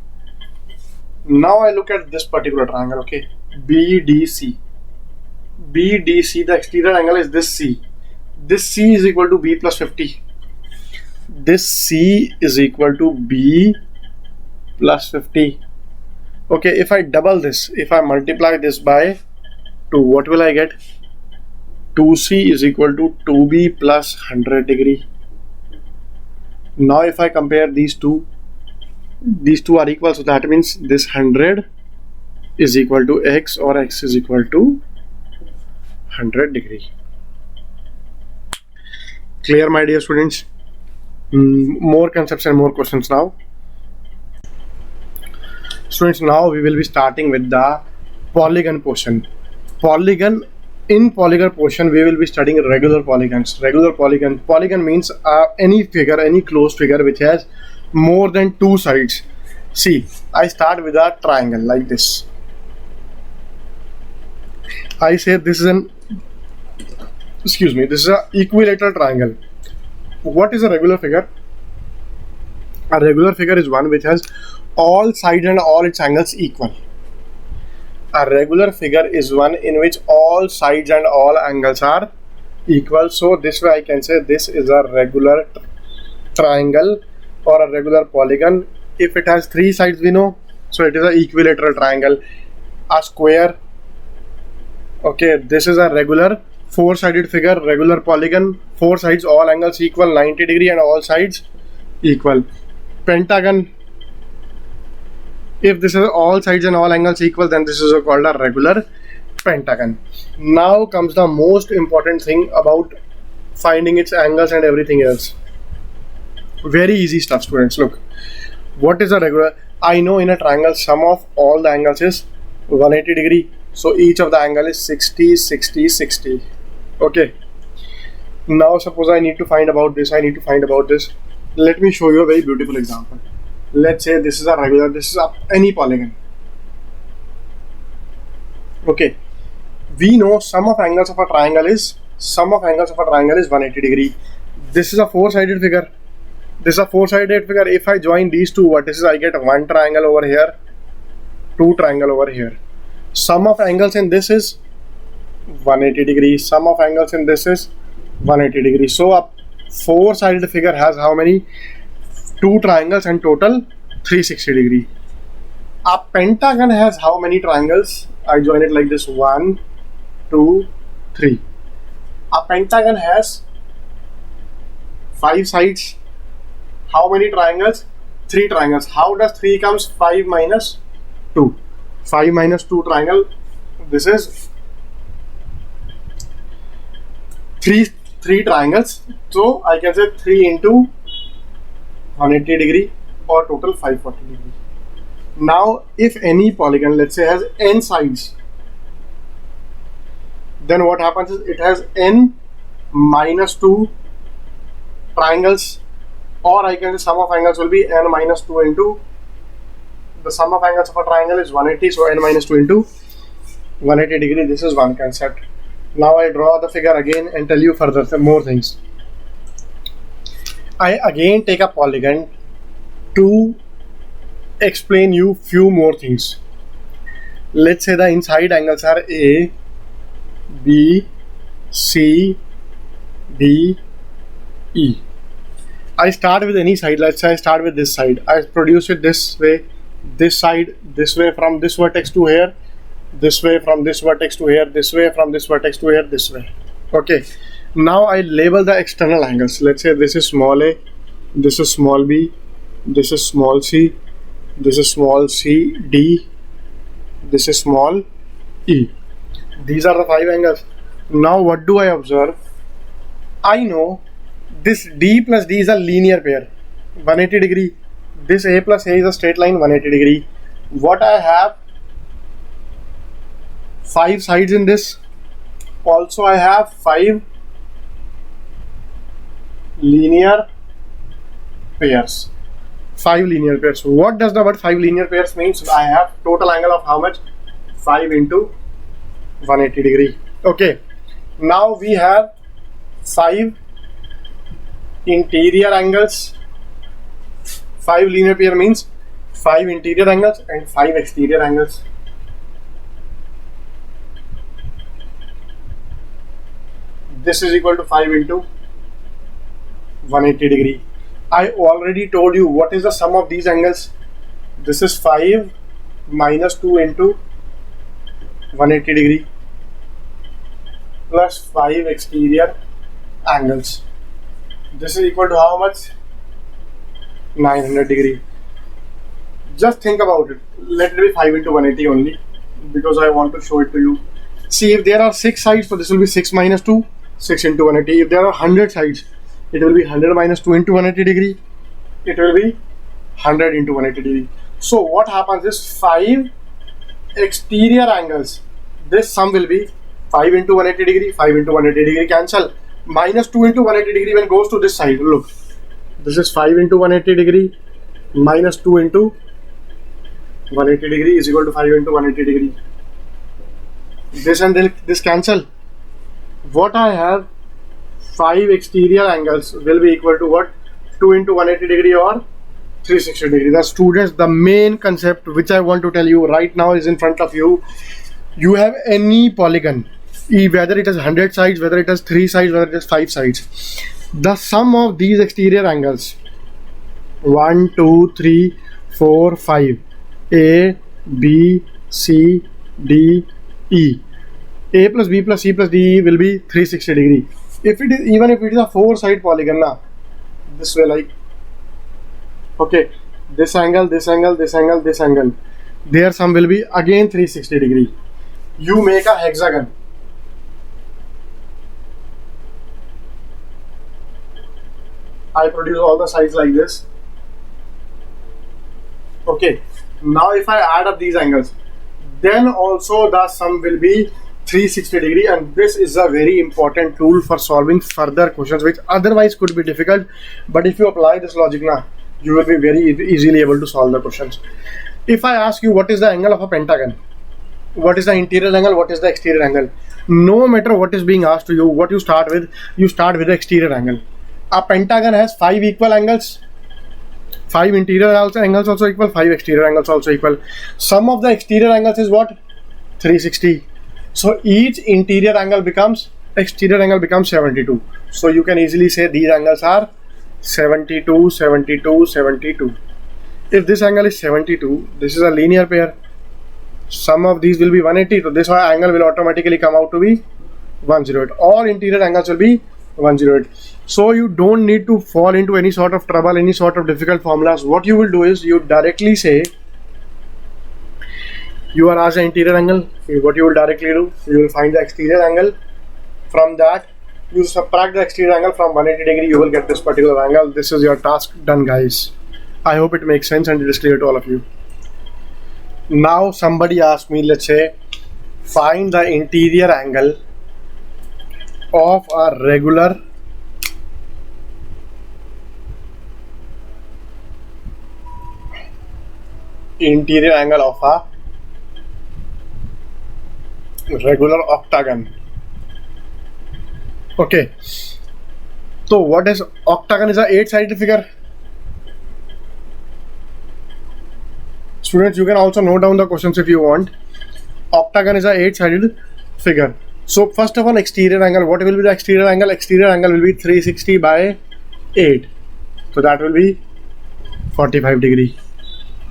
Now I look at this particular triangle, okay, BDC. BDC, the exterior angle is this C. This C is equal to B plus 50. This C is equal to B plus 50. Okay, if I double this, if I multiply this by 2, what will I get? 2C is equal to 2B plus 100 degree. Now if I compare these two are equal, so that means this 100 is equal to X, or X is equal to 100 degree. Clear, my dear students? More concepts and more questions now. Students, now we will be starting with the polygon portion. In polygon portion, we will be studying regular polygons. Polygon means any figure, any closed figure which has more than two sides. See, I start with a triangle like this. I say this is an equilateral triangle. What is a regular figure? A regular figure is one which has all sides and all its angles equal. A regular figure is one in which all sides and all angles are equal. So this way I can say this is a regular triangle or a regular polygon. If it has three sides, we know, so it is an equilateral triangle. A square, okay, this is a regular four-sided figure, regular polygon, four sides, all angles equal, 90 degree and all sides equal. Pentagon, if this is all sides and all angles equal, then this is called a regular pentagon. Now comes the most important thing about finding its angles and everything else. Very easy stuff, students. Look, what is a regular? I know in a triangle sum of all the angles is 180 degree. So each of the angle is 60, 60, 60. Okay. Now suppose I need to find about this. Let me show you a very beautiful example. Let's say this is a regular, this is any polygon. Okay. We know sum of angles of a triangle is 180 degree. This is a four-sided figure. If I join these two vertices, I get one triangle over here, two triangle over here. Sum of angles in this is 180 degrees. Sum of angles in this is 180 degrees. So a four-sided figure has how many? Two triangles and total 360 degree. A pentagon has how many triangles? I join it like this: 1, 2, 3. A pentagon has 5 sides. How many triangles? 3 triangles. How does 3 comes? 5 minus 2. 5 minus 2 triangle. This is 3 triangles. So I can say 3 into 180 degree or total 540 degree. Now if any polygon, let's say, has n sides, then what happens is it has n minus 2 triangles, or I can say sum of angles will be n minus 2 into the sum of angles of a triangle is 180, so n minus 2 into 180 degree. This is one concept. Now I draw the figure again and tell you further more things. I again take a polygon to explain you few more things. Let's say the inside angles are A, B, C, D, E. I start with any side. Let's say I start with this side. I produce it this way, this side, this way from this vertex to here, this way from this vertex to here, this way from this vertex to here, this way. Okay. Now I label the external angles. Let's say this is small a, this is small b, this is small c, this is small c, d, this is small e. These are the 5 angles. Now what do I observe? I know this D plus D is a linear pair, 180 degree. This A plus A is a straight line, 180 degree. What I have? 5 sides in this. Also I have 5 linear pairs. 5 linear pairs. What does the word 5 linear pairs means? I have total angle of how much? 5 into 180 degree. Okay. Now we have 5 interior angles. 5 linear pair means 5 interior angles and 5 exterior angles. This is equal to 5 into 180 degree. I already told you what is the sum of these angles. This is 5 minus 2 into 180 degree plus 5 exterior angles. This is equal to how much? 900 degree. Just think about it. Let it be 5 into 180 only, because I want to show it to you. See, if there are 6 sides, so this will be 6 minus 2, 6 into 180. If there are 100 sides, it will be 100 minus 2 into 180 degree. It will be 100 into 180 degree. So what happens is 5 exterior angles. This sum will be 5 into 180 degree, 5 into 180 degree cancel. Minus 2 into 180 degree when goes to this side. Look, this is 5 into 180 degree minus 2 into 180 degree is equal to 5 into 180 degree. This and this cancel. What I have, 5 exterior angles will be equal to what? 2 into 180 degree or 360 degree. The students, the main concept which I want to tell you right now is in front of you. You have any polygon, whether it has 100 sides, whether it has 3 sides, whether it has 5 sides. The sum of these exterior angles, 1, 2, 3, 4, 5, A, B, C, D, E. A plus B plus C plus D will be 360 degree. If it is, even if it is a 4-side polygon, na, this way like, okay, this angle, this angle, this angle, this angle, their sum will be again 360 degree. You make a hexagon. I produce all the sides like this. Okay, now if I add up these angles, then also the sum will be 360 degree, and this is a very important tool for solving further questions which otherwise could be difficult. But if you apply this logic now, you will be very easily able to solve the questions. If I ask you what is the angle of a pentagon, what is the interior angle, what is the exterior angle, no matter what is being asked to you, what you start with the exterior angle. A pentagon has 5 equal angles, 5 interior angles also equal, 5 exterior angles also equal. Sum of the exterior angles is what? 360. So each exterior angle becomes 72. So you can easily say these angles are 72, 72, 72. If this angle is 72, this is a linear pair. Sum of these will be 180. So this angle will automatically come out to be 108. All interior angles will be 108. So you don't need to fall into any sort of trouble, any sort of difficult formulas. What you will do is you directly say, you are asked the interior angle. What you will directly do, you will find the exterior angle. From that, you subtract the exterior angle from 180 degree, you will get this particular angle. This is your task done, guys. I hope it makes sense and it is clear to all of you. Now somebody asked me, let's say, find the interior angle of a regular regular octagon. Okay, so what is octagon? Is a 8-sided figure. Students, you can also note down the questions if you want. Octagon is a 8-sided figure. So first of all, exterior angle. What will be the exterior angle? Exterior angle will be 360 by 8. So that will be 45 degree.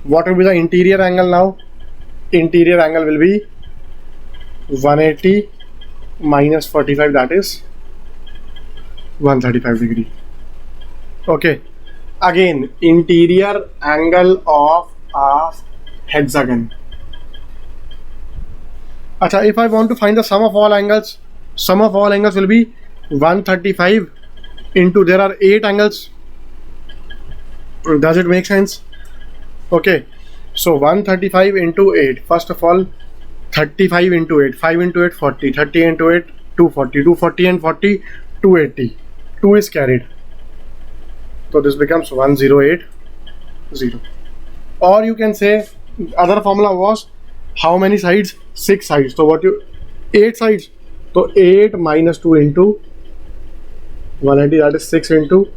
What will be the interior angle now? Interior angle will be 180 minus 45, that is 135 degree. Okay. Again, interior angle of a hexagon. Acha, if I want to find the sum of all angles will be 135 into, there are 8 angles. Does it make sense? Okay, so 135 into 8. First of all, 35 into 8. 5 into 8, 40. 30 into 8, 240. 240 and 40, 280. 2 is carried. So this becomes 1080. Or you can say, other formula was, how many sides? 6 sides. So 8 sides. So 8 minus 2 into 180, that is 6 into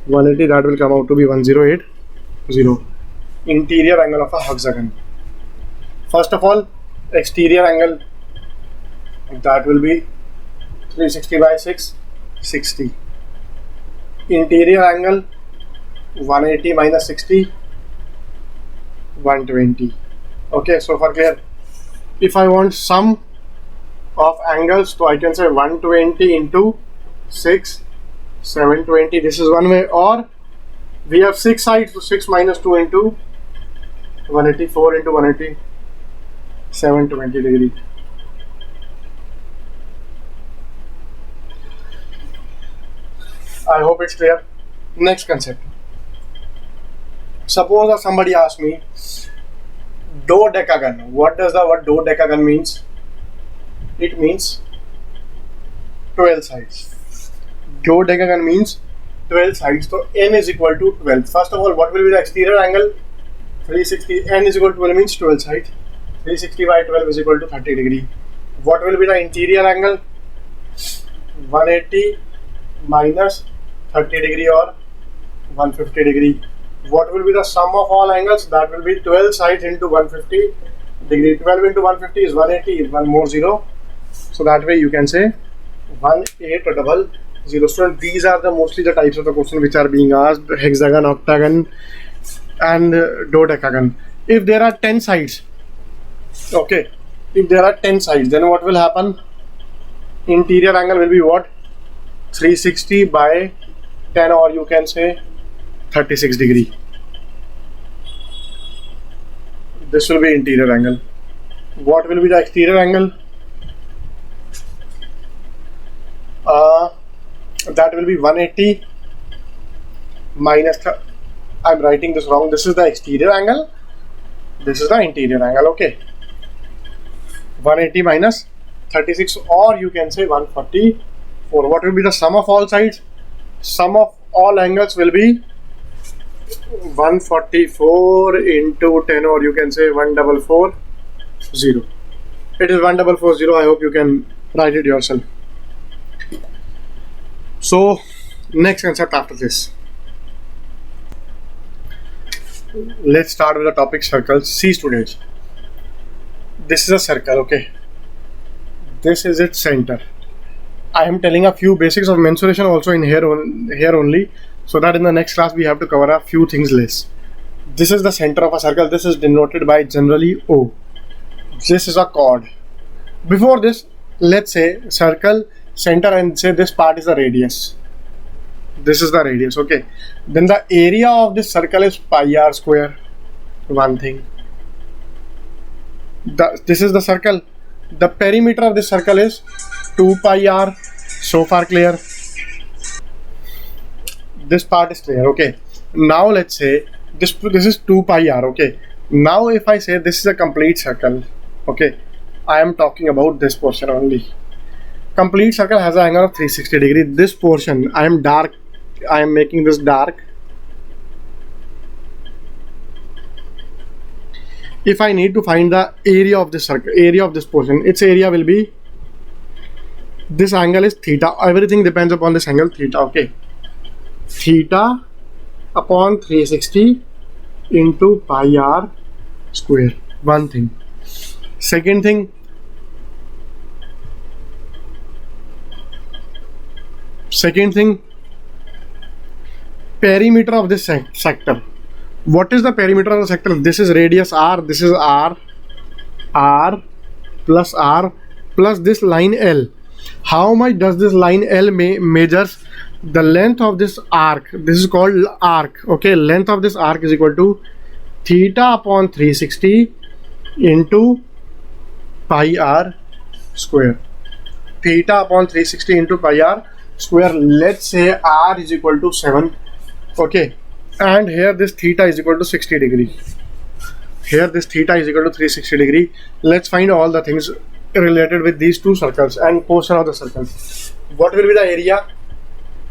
180, that will come out to be 1080. Interior angle of a hexagon. First of all, exterior angle, that will be 360 by 6, 60. Interior angle, 180 minus 60, 120. Okay, so for clear, if I want sum of angles, so I can say 120 into 6, 720. This is one way. Or we have 6 sides, so 6 minus 2 into 184 into 180, 720 degree. I hope it's clear. Next concept. Suppose that somebody asks me, dodecagon. What does the word dodecagon means? It means 12 sides. Dodecagon means 12 sides. So n is equal to 12. First of all, what will be the exterior angle? 360. N is equal to 12 means 12 sides. 360 by 12 is equal to 30 degree. What will be the interior angle? 180 minus 30 degree or 150 degree. What will be the sum of all angles? That will be 12 sides into 150 degree. 12 into 150 is 180, is one more 0. So that way you can say 1800. So these are mostly the types of the question which are being asked: hexagon, octagon and dodecagon. If there are 10 sides, okay, if there are 10 sides, then what will happen? Interior angle will be what? 360 by 10, or you can say 36 degree. This will be interior angle. What will be the exterior angle? That will be 180 minus I'm writing this wrong. This is the exterior angle. This is the interior angle. Okay. 180 minus 36, or you can say 144. What will be the sum of all sides? Sum of all angles will be 144 into 10, or you can say 1440. It is 1440. I hope you can write it yourself. So next concept after this, let's start with the topic circles. See students, this is a circle. Okay, this is its center. I am telling a few basics of mensuration also in here only, so that in the next class we have to cover a few things less. This is the center of a circle. This is denoted by generally O. This is a chord. Before this, let's say circle center, and say this part is the radius. This is the radius. Okay, then the area of this circle is pi r square. One thing. This is the circle. The perimeter of this circle is 2 pi r. So far clear? This part is clear. Okay, now let's say this is 2 pi r. Okay, now if I say this is a complete circle, okay, I am talking about this portion only. Complete circle has an angle of 360 degree. This portion I am making this dark. If I need to find the area of this circle, area of this portion, its area will be, this angle is theta. Everything depends upon this angle theta. Okay, theta upon 360 into pi r square. One thing. Second thing, perimeter of this sector. What is the perimeter of the sector? This is radius r, this is r plus this line L. How much does this line L measures? The length of this arc, this is called arc, okay? Length of this arc is equal to theta upon 360 into pi r square. Theta upon 360 into pi r square. Let's say r is equal to 7, okay? And here this theta is equal to 60 degree. Here this theta is equal to 360 degree. Let's find all the things related with these two circles and portion of the circle. What will be the area?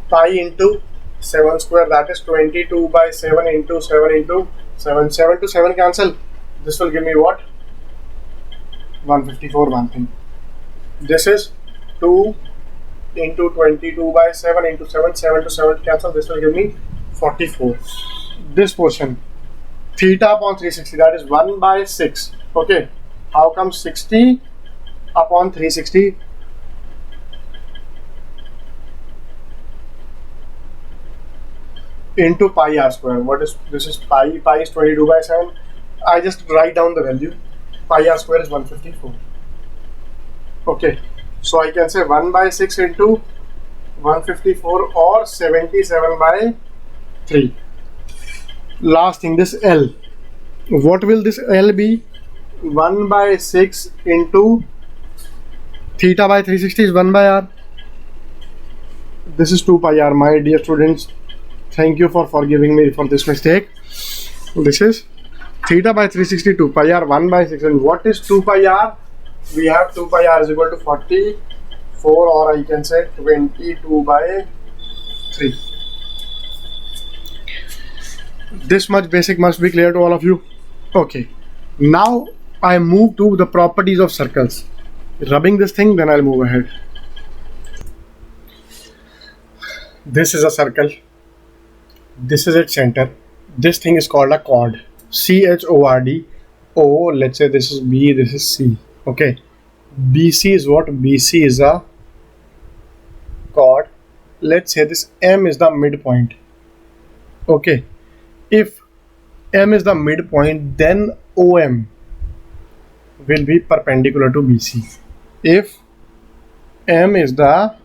Pi into 7 square, that is 22 by 7 into 7 into 7. 7 to 7 cancel. This will give me what? 154. One thing. This is 2 into 22 by 7 into 7. 7 to 7 cancel. This will give me 44. This portion, theta upon 360, that is 1 by 6. Okay. How come 60 upon 360? Into pi r square. What is this? Is pi? Pi is 22 by 7. I just write down the value. Pi r square is 154. Okay, so I can say 1 by 6 into 154 or 77 by 3. Last thing, this L. What will this L be? 1 by 6 into theta by 360 is 1 by r. This is 2 pi r, my dear students. Thank you for forgiving me for this mistake. This is theta by 362 pi r 1 by 6. And what is 2 pi r? We have 2 pi r is equal to 44, or I can say 22 by 3. This much basic must be clear to all of you. Okay. Now I move to the properties of circles. Rubbing this thing, then I'll move ahead. This is a circle. This is its center. This thing is called a chord. C-H-O-R-D. O, let's say this is B, this is C. Okay. BC is what? BC is a chord. Let's say this M is the midpoint. Okay. If M is the midpoint, then OM will be perpendicular to BC. If M is the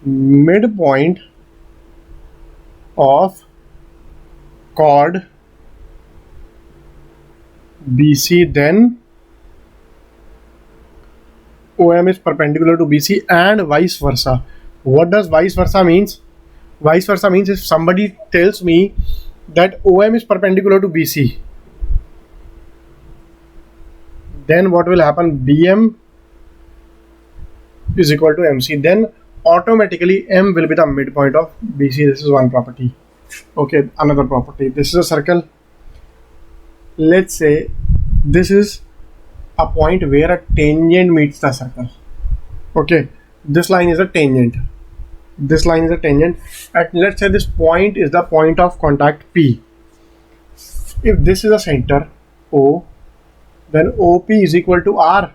midpoint of chord BC, then OM is perpendicular to BC, and vice versa. What does vice versa means? Vice versa means if somebody tells me that OM is perpendicular to BC, then what will happen? BM is equal to MC. Then automatically M will be the midpoint of BC. This is one property. Okay, another property. This is a circle. Let's say this is a point where a tangent meets the circle. Okay, this line is a tangent. This line is a tangent. And let's say this point is the point of contact P. If this is a center O, then OP is equal to R,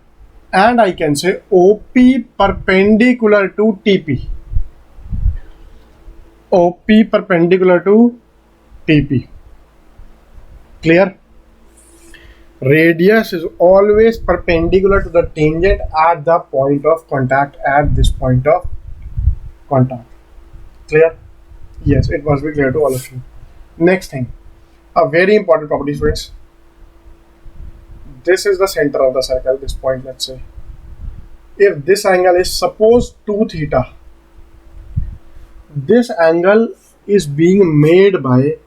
and I can say OP perpendicular to TP. OP perpendicular to TP. Clear? Radius is always perpendicular to the tangent at the point of contact, at this point of contact. Clear? Yes, it must be clear to all of you. Next thing, a very important property, friends. This is the center of the circle, this point, let's say. If this angle is, suppose 2 theta, this angle is being made by,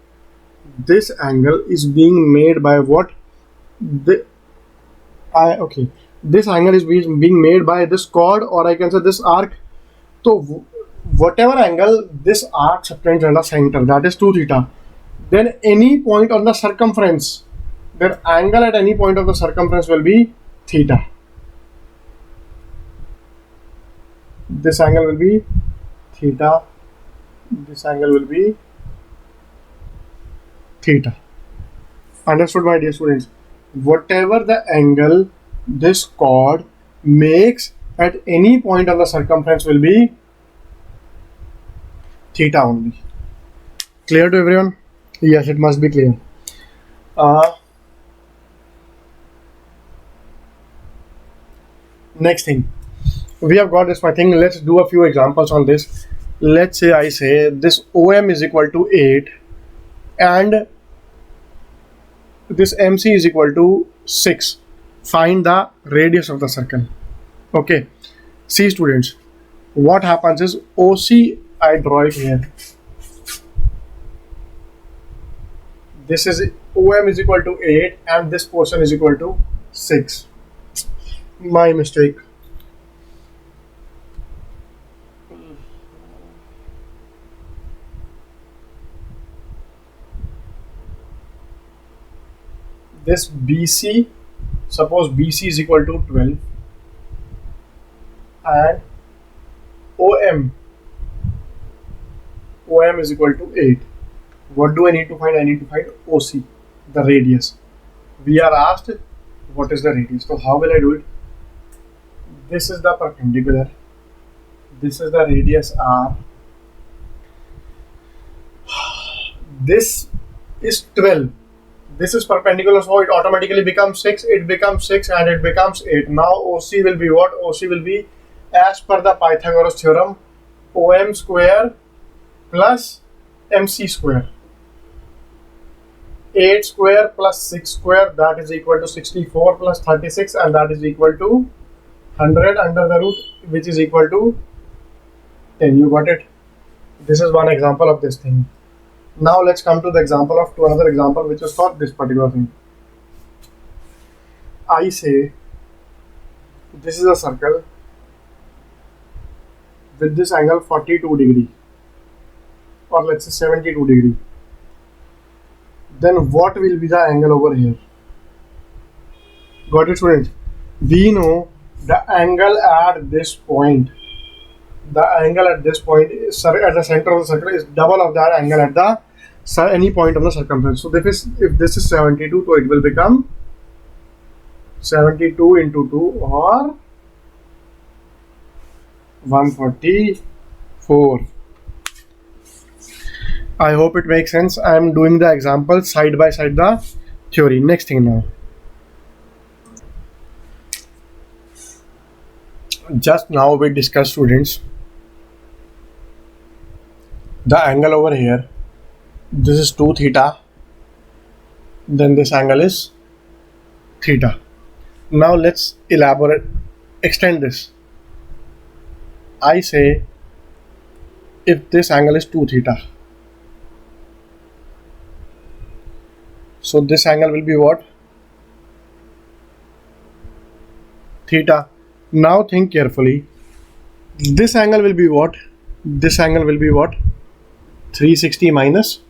this angle is being made by what? Okay, this angle is being made by this chord, or I can say this arc. So whatever angle this arc subtends on the center, that is 2 theta, then any point on the circumference, their angle at any point of the circumference will be theta. This angle will be theta. This angle will be theta. Understood, my dear students? Whatever the angle this chord makes at any point of the circumference will be theta only. Clear to everyone? Yes, it must be clear. Next thing, we have got this my thing. Let's do a few examples on this. Let's say I say this OM is equal to 8 and this MC is equal to 6. Find the radius of the circle. Okay, see students, what happens is OC, I draw it here. This is OM is equal to 8 and this portion is equal to 6. My mistake. This BC, suppose BC is equal to 12 and OM is equal to 8. What do I need to find? I need to find OC, the radius. We are asked what is the radius. So how will I do it? This is the perpendicular. This is the radius R. This is 12. This is perpendicular, so it automatically becomes 6. It becomes 6 and it becomes 8. Now OC will be what? OC will be, as per the Pythagoras theorem, OM square plus MC square. 8 square plus 6 square, that is equal to 64 plus 36, and that is equal to 100 under the root, which is equal to 10. You got it? This is one example of this thing. Now let's come to the example of another example, which is for this particular thing. I say this is a circle with this angle 42 degree, or let's say 72 degree. Then what will be the angle over here? Got it, students? We know the angle at this point. The angle at this point is, at the center of the circle, is double of that angle at the any point of the circumference. So if this is 72, so it will become 72 into 2 or 144. I hope it makes sense. I am doing the example side by side the theory. Next thing now. Just now we discussed, students, the angle over here. This is 2 theta. Then this angle is theta. Now let's elaborate, extend this. I say if this angle is 2 theta, so this angle will be what? Theta. Now think carefully. This angle will be what? This angle will be what? 360 minus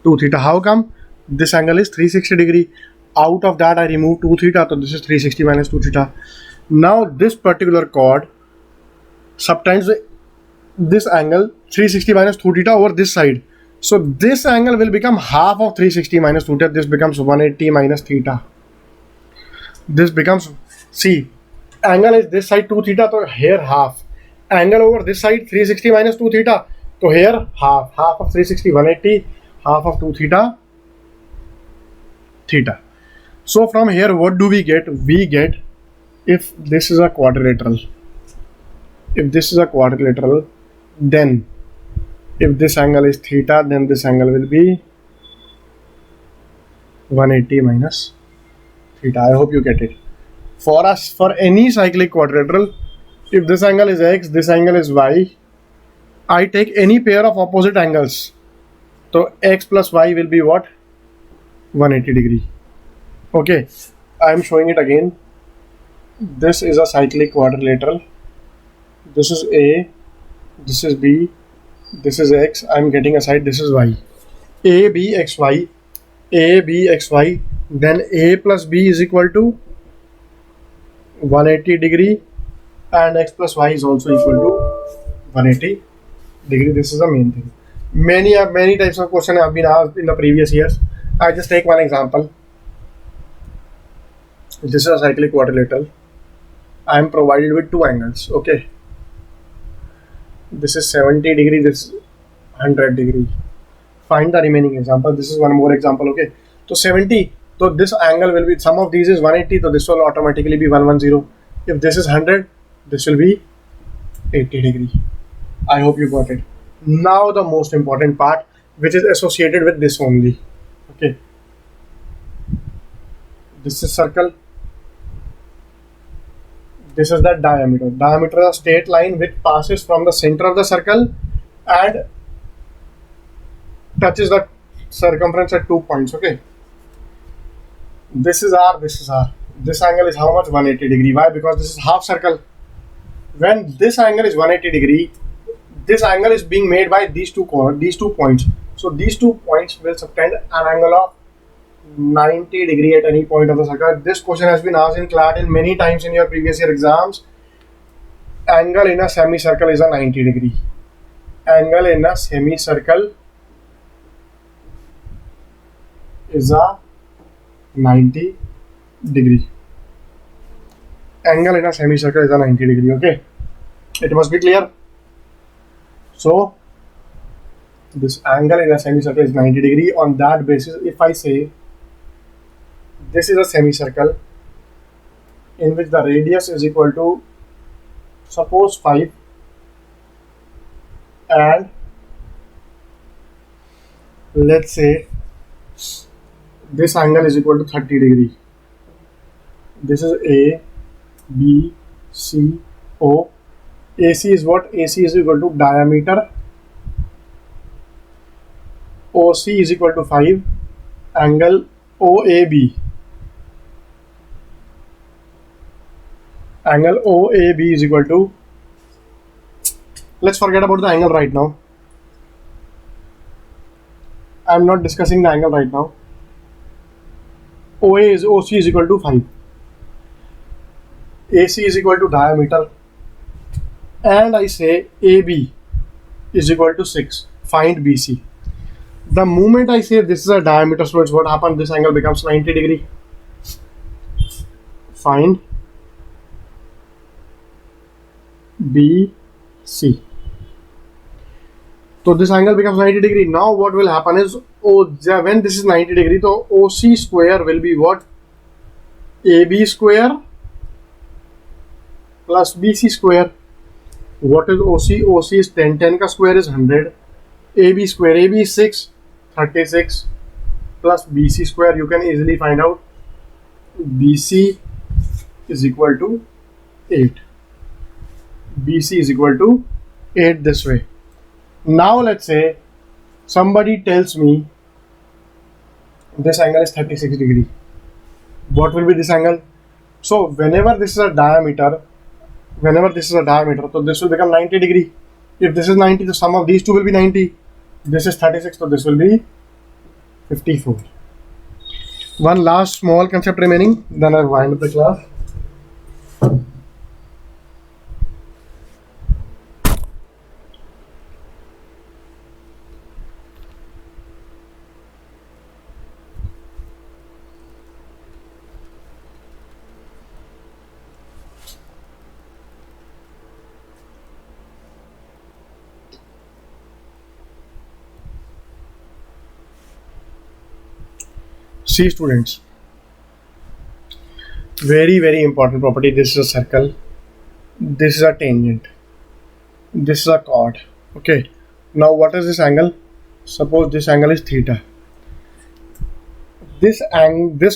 2 theta. How come? This angle is 360 degree. Out of that I remove 2 theta, so this is 360 minus 2 theta. Now this particular chord subtends this angle 360 minus 2 theta over this side. So this angle will become half of 360 minus 2 theta. This becomes 180 minus theta. This becomes, see, angle is this side 2 theta, so here half. Angle over this side 360 minus 2 theta, so here half. Half of 360, 180, half of 2 theta, theta. So from here what do we get? We get, if this is a quadrilateral, then if this angle is theta, then this angle will be 180 minus theta. I hope you get it. For us, for any cyclic quadrilateral, if this angle is x, this angle is y, I take any pair of opposite angles. So x plus y will be what? 180 degree. Okay, I am showing it again. This is a cyclic quadrilateral. This is A, this is B, this is x. I am getting aside, this is y. A, B, x, y, A, B, x, y. Then A plus B is equal to 180 degree, and x plus y is also equal to 180 degree. This is the main thing. Many types of questions have been asked in the previous years. I just take one example. This is a cyclic quadrilateral. I am provided with two angles. Okay, this is 70 degree, this is 100 degree. Find the remaining example. This is one more example. Okay, so 70, so this angle will be, some of these is 180, so this will automatically be 110. If this is 100, this will be 80 degree. I hope you got it. Now the most important part, which is associated with this only. Okay, this is circle, this is the diameter. Diameter is a straight line which passes from the center of the circle and touches the circumference at 2 points. Okay, this is R, this is R. This angle is how much? 180 degree. Why? Because this is half circle. When this angle is 180 degree, this angle is being made by these two points. So these 2 points will subtend an angle of 90 degree at any point of the circle. This question has been asked in Clat in many times in your previous year exams. Angle in a semicircle is a 90 degree. Angle in a semicircle is a 90 degree. Angle in a semicircle is a 90 degree. Okay, it must be clear. So this angle in a semicircle is 90 degree. On that basis, if I say this is a semicircle in which the radius is equal to, suppose, 5, and let's say this angle is equal to 30 degree. This is A, B, C, O. AC is what? AC is equal to diameter. OC is equal to 5. Angle OAB. Angle OAB is equal to, let's forget about the angle right now. I am not discussing the angle right now. OC is equal to 5. AC is equal to diameter. And I say AB is equal to 6. Find BC. The moment I say this is a diameter, so it's what happens, this angle becomes 90 degree. Find BC. So this angle becomes 90 degree. Now what will happen is, when this is 90 degree, so OC square will be what? AB square plus BC square. What is OC? OC is 10. 10 ka square is 100. AB square. AB is 6. 36 plus BC square. You can easily find out. BC is equal to 8. BC is equal to 8 this way. Now let's say somebody tells me this angle is 36 degree. What will be this angle? So whenever this is a diameter, so this will become 90 degree. If this is 90, the sum of these two will be 90. This is 36, so this will be 54. One last small concept remaining, then I'll wind up the class. See students, very important property. This is a circle, this is a tangent, this is a chord. Okay, now what is this angle? Suppose this angle is theta. This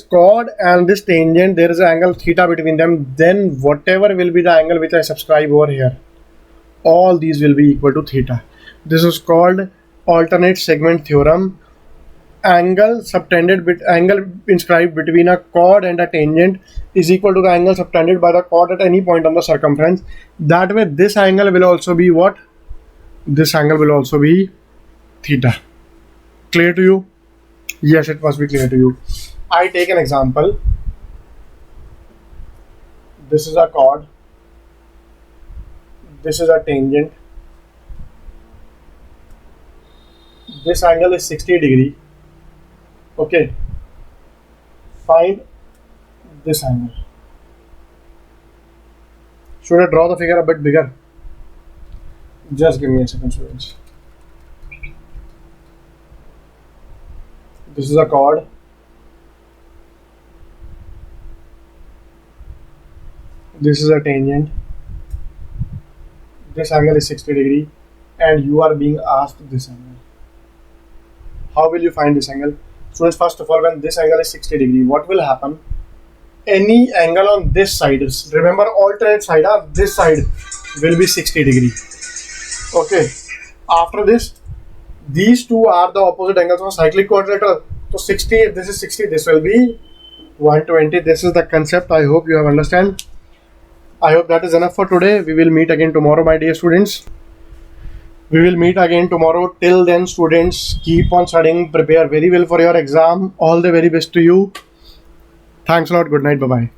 chord and this tangent, there is an angle theta between them. Then whatever will be the angle which I subscribe over here, all these will be equal to theta. This is called alternate segment theorem. Angle inscribed between a chord and a tangent is equal to the angle subtended by the chord at any point on the circumference. That way this angle will also be what? This angle will also be theta. Clear to you? Yes, it must be clear to you. I take an example. This is a chord. This is a tangent. This angle is 60 degree. Okay, find this angle. Should I draw the figure a bit bigger? Just give me a second, students. This is a chord. This is a tangent. This angle is 60 degree and you are being asked this angle. How will you find this angle? Students, first of all, when this angle is 60 degree, what will happen? Any angle on this side is, remember, alternate side of this side will be 60 degree. Okay. After this, these two are the opposite angles of a cyclic quadrilateral. So 60, if this is 60, this will be 120. This is the concept. I hope you have understand. I hope that is enough for today. We will meet again tomorrow, my dear students. We will meet again tomorrow. Till then, students, keep on studying. Prepare very well for your exam. All the very best to you. Thanks a lot. Good night. Bye-bye.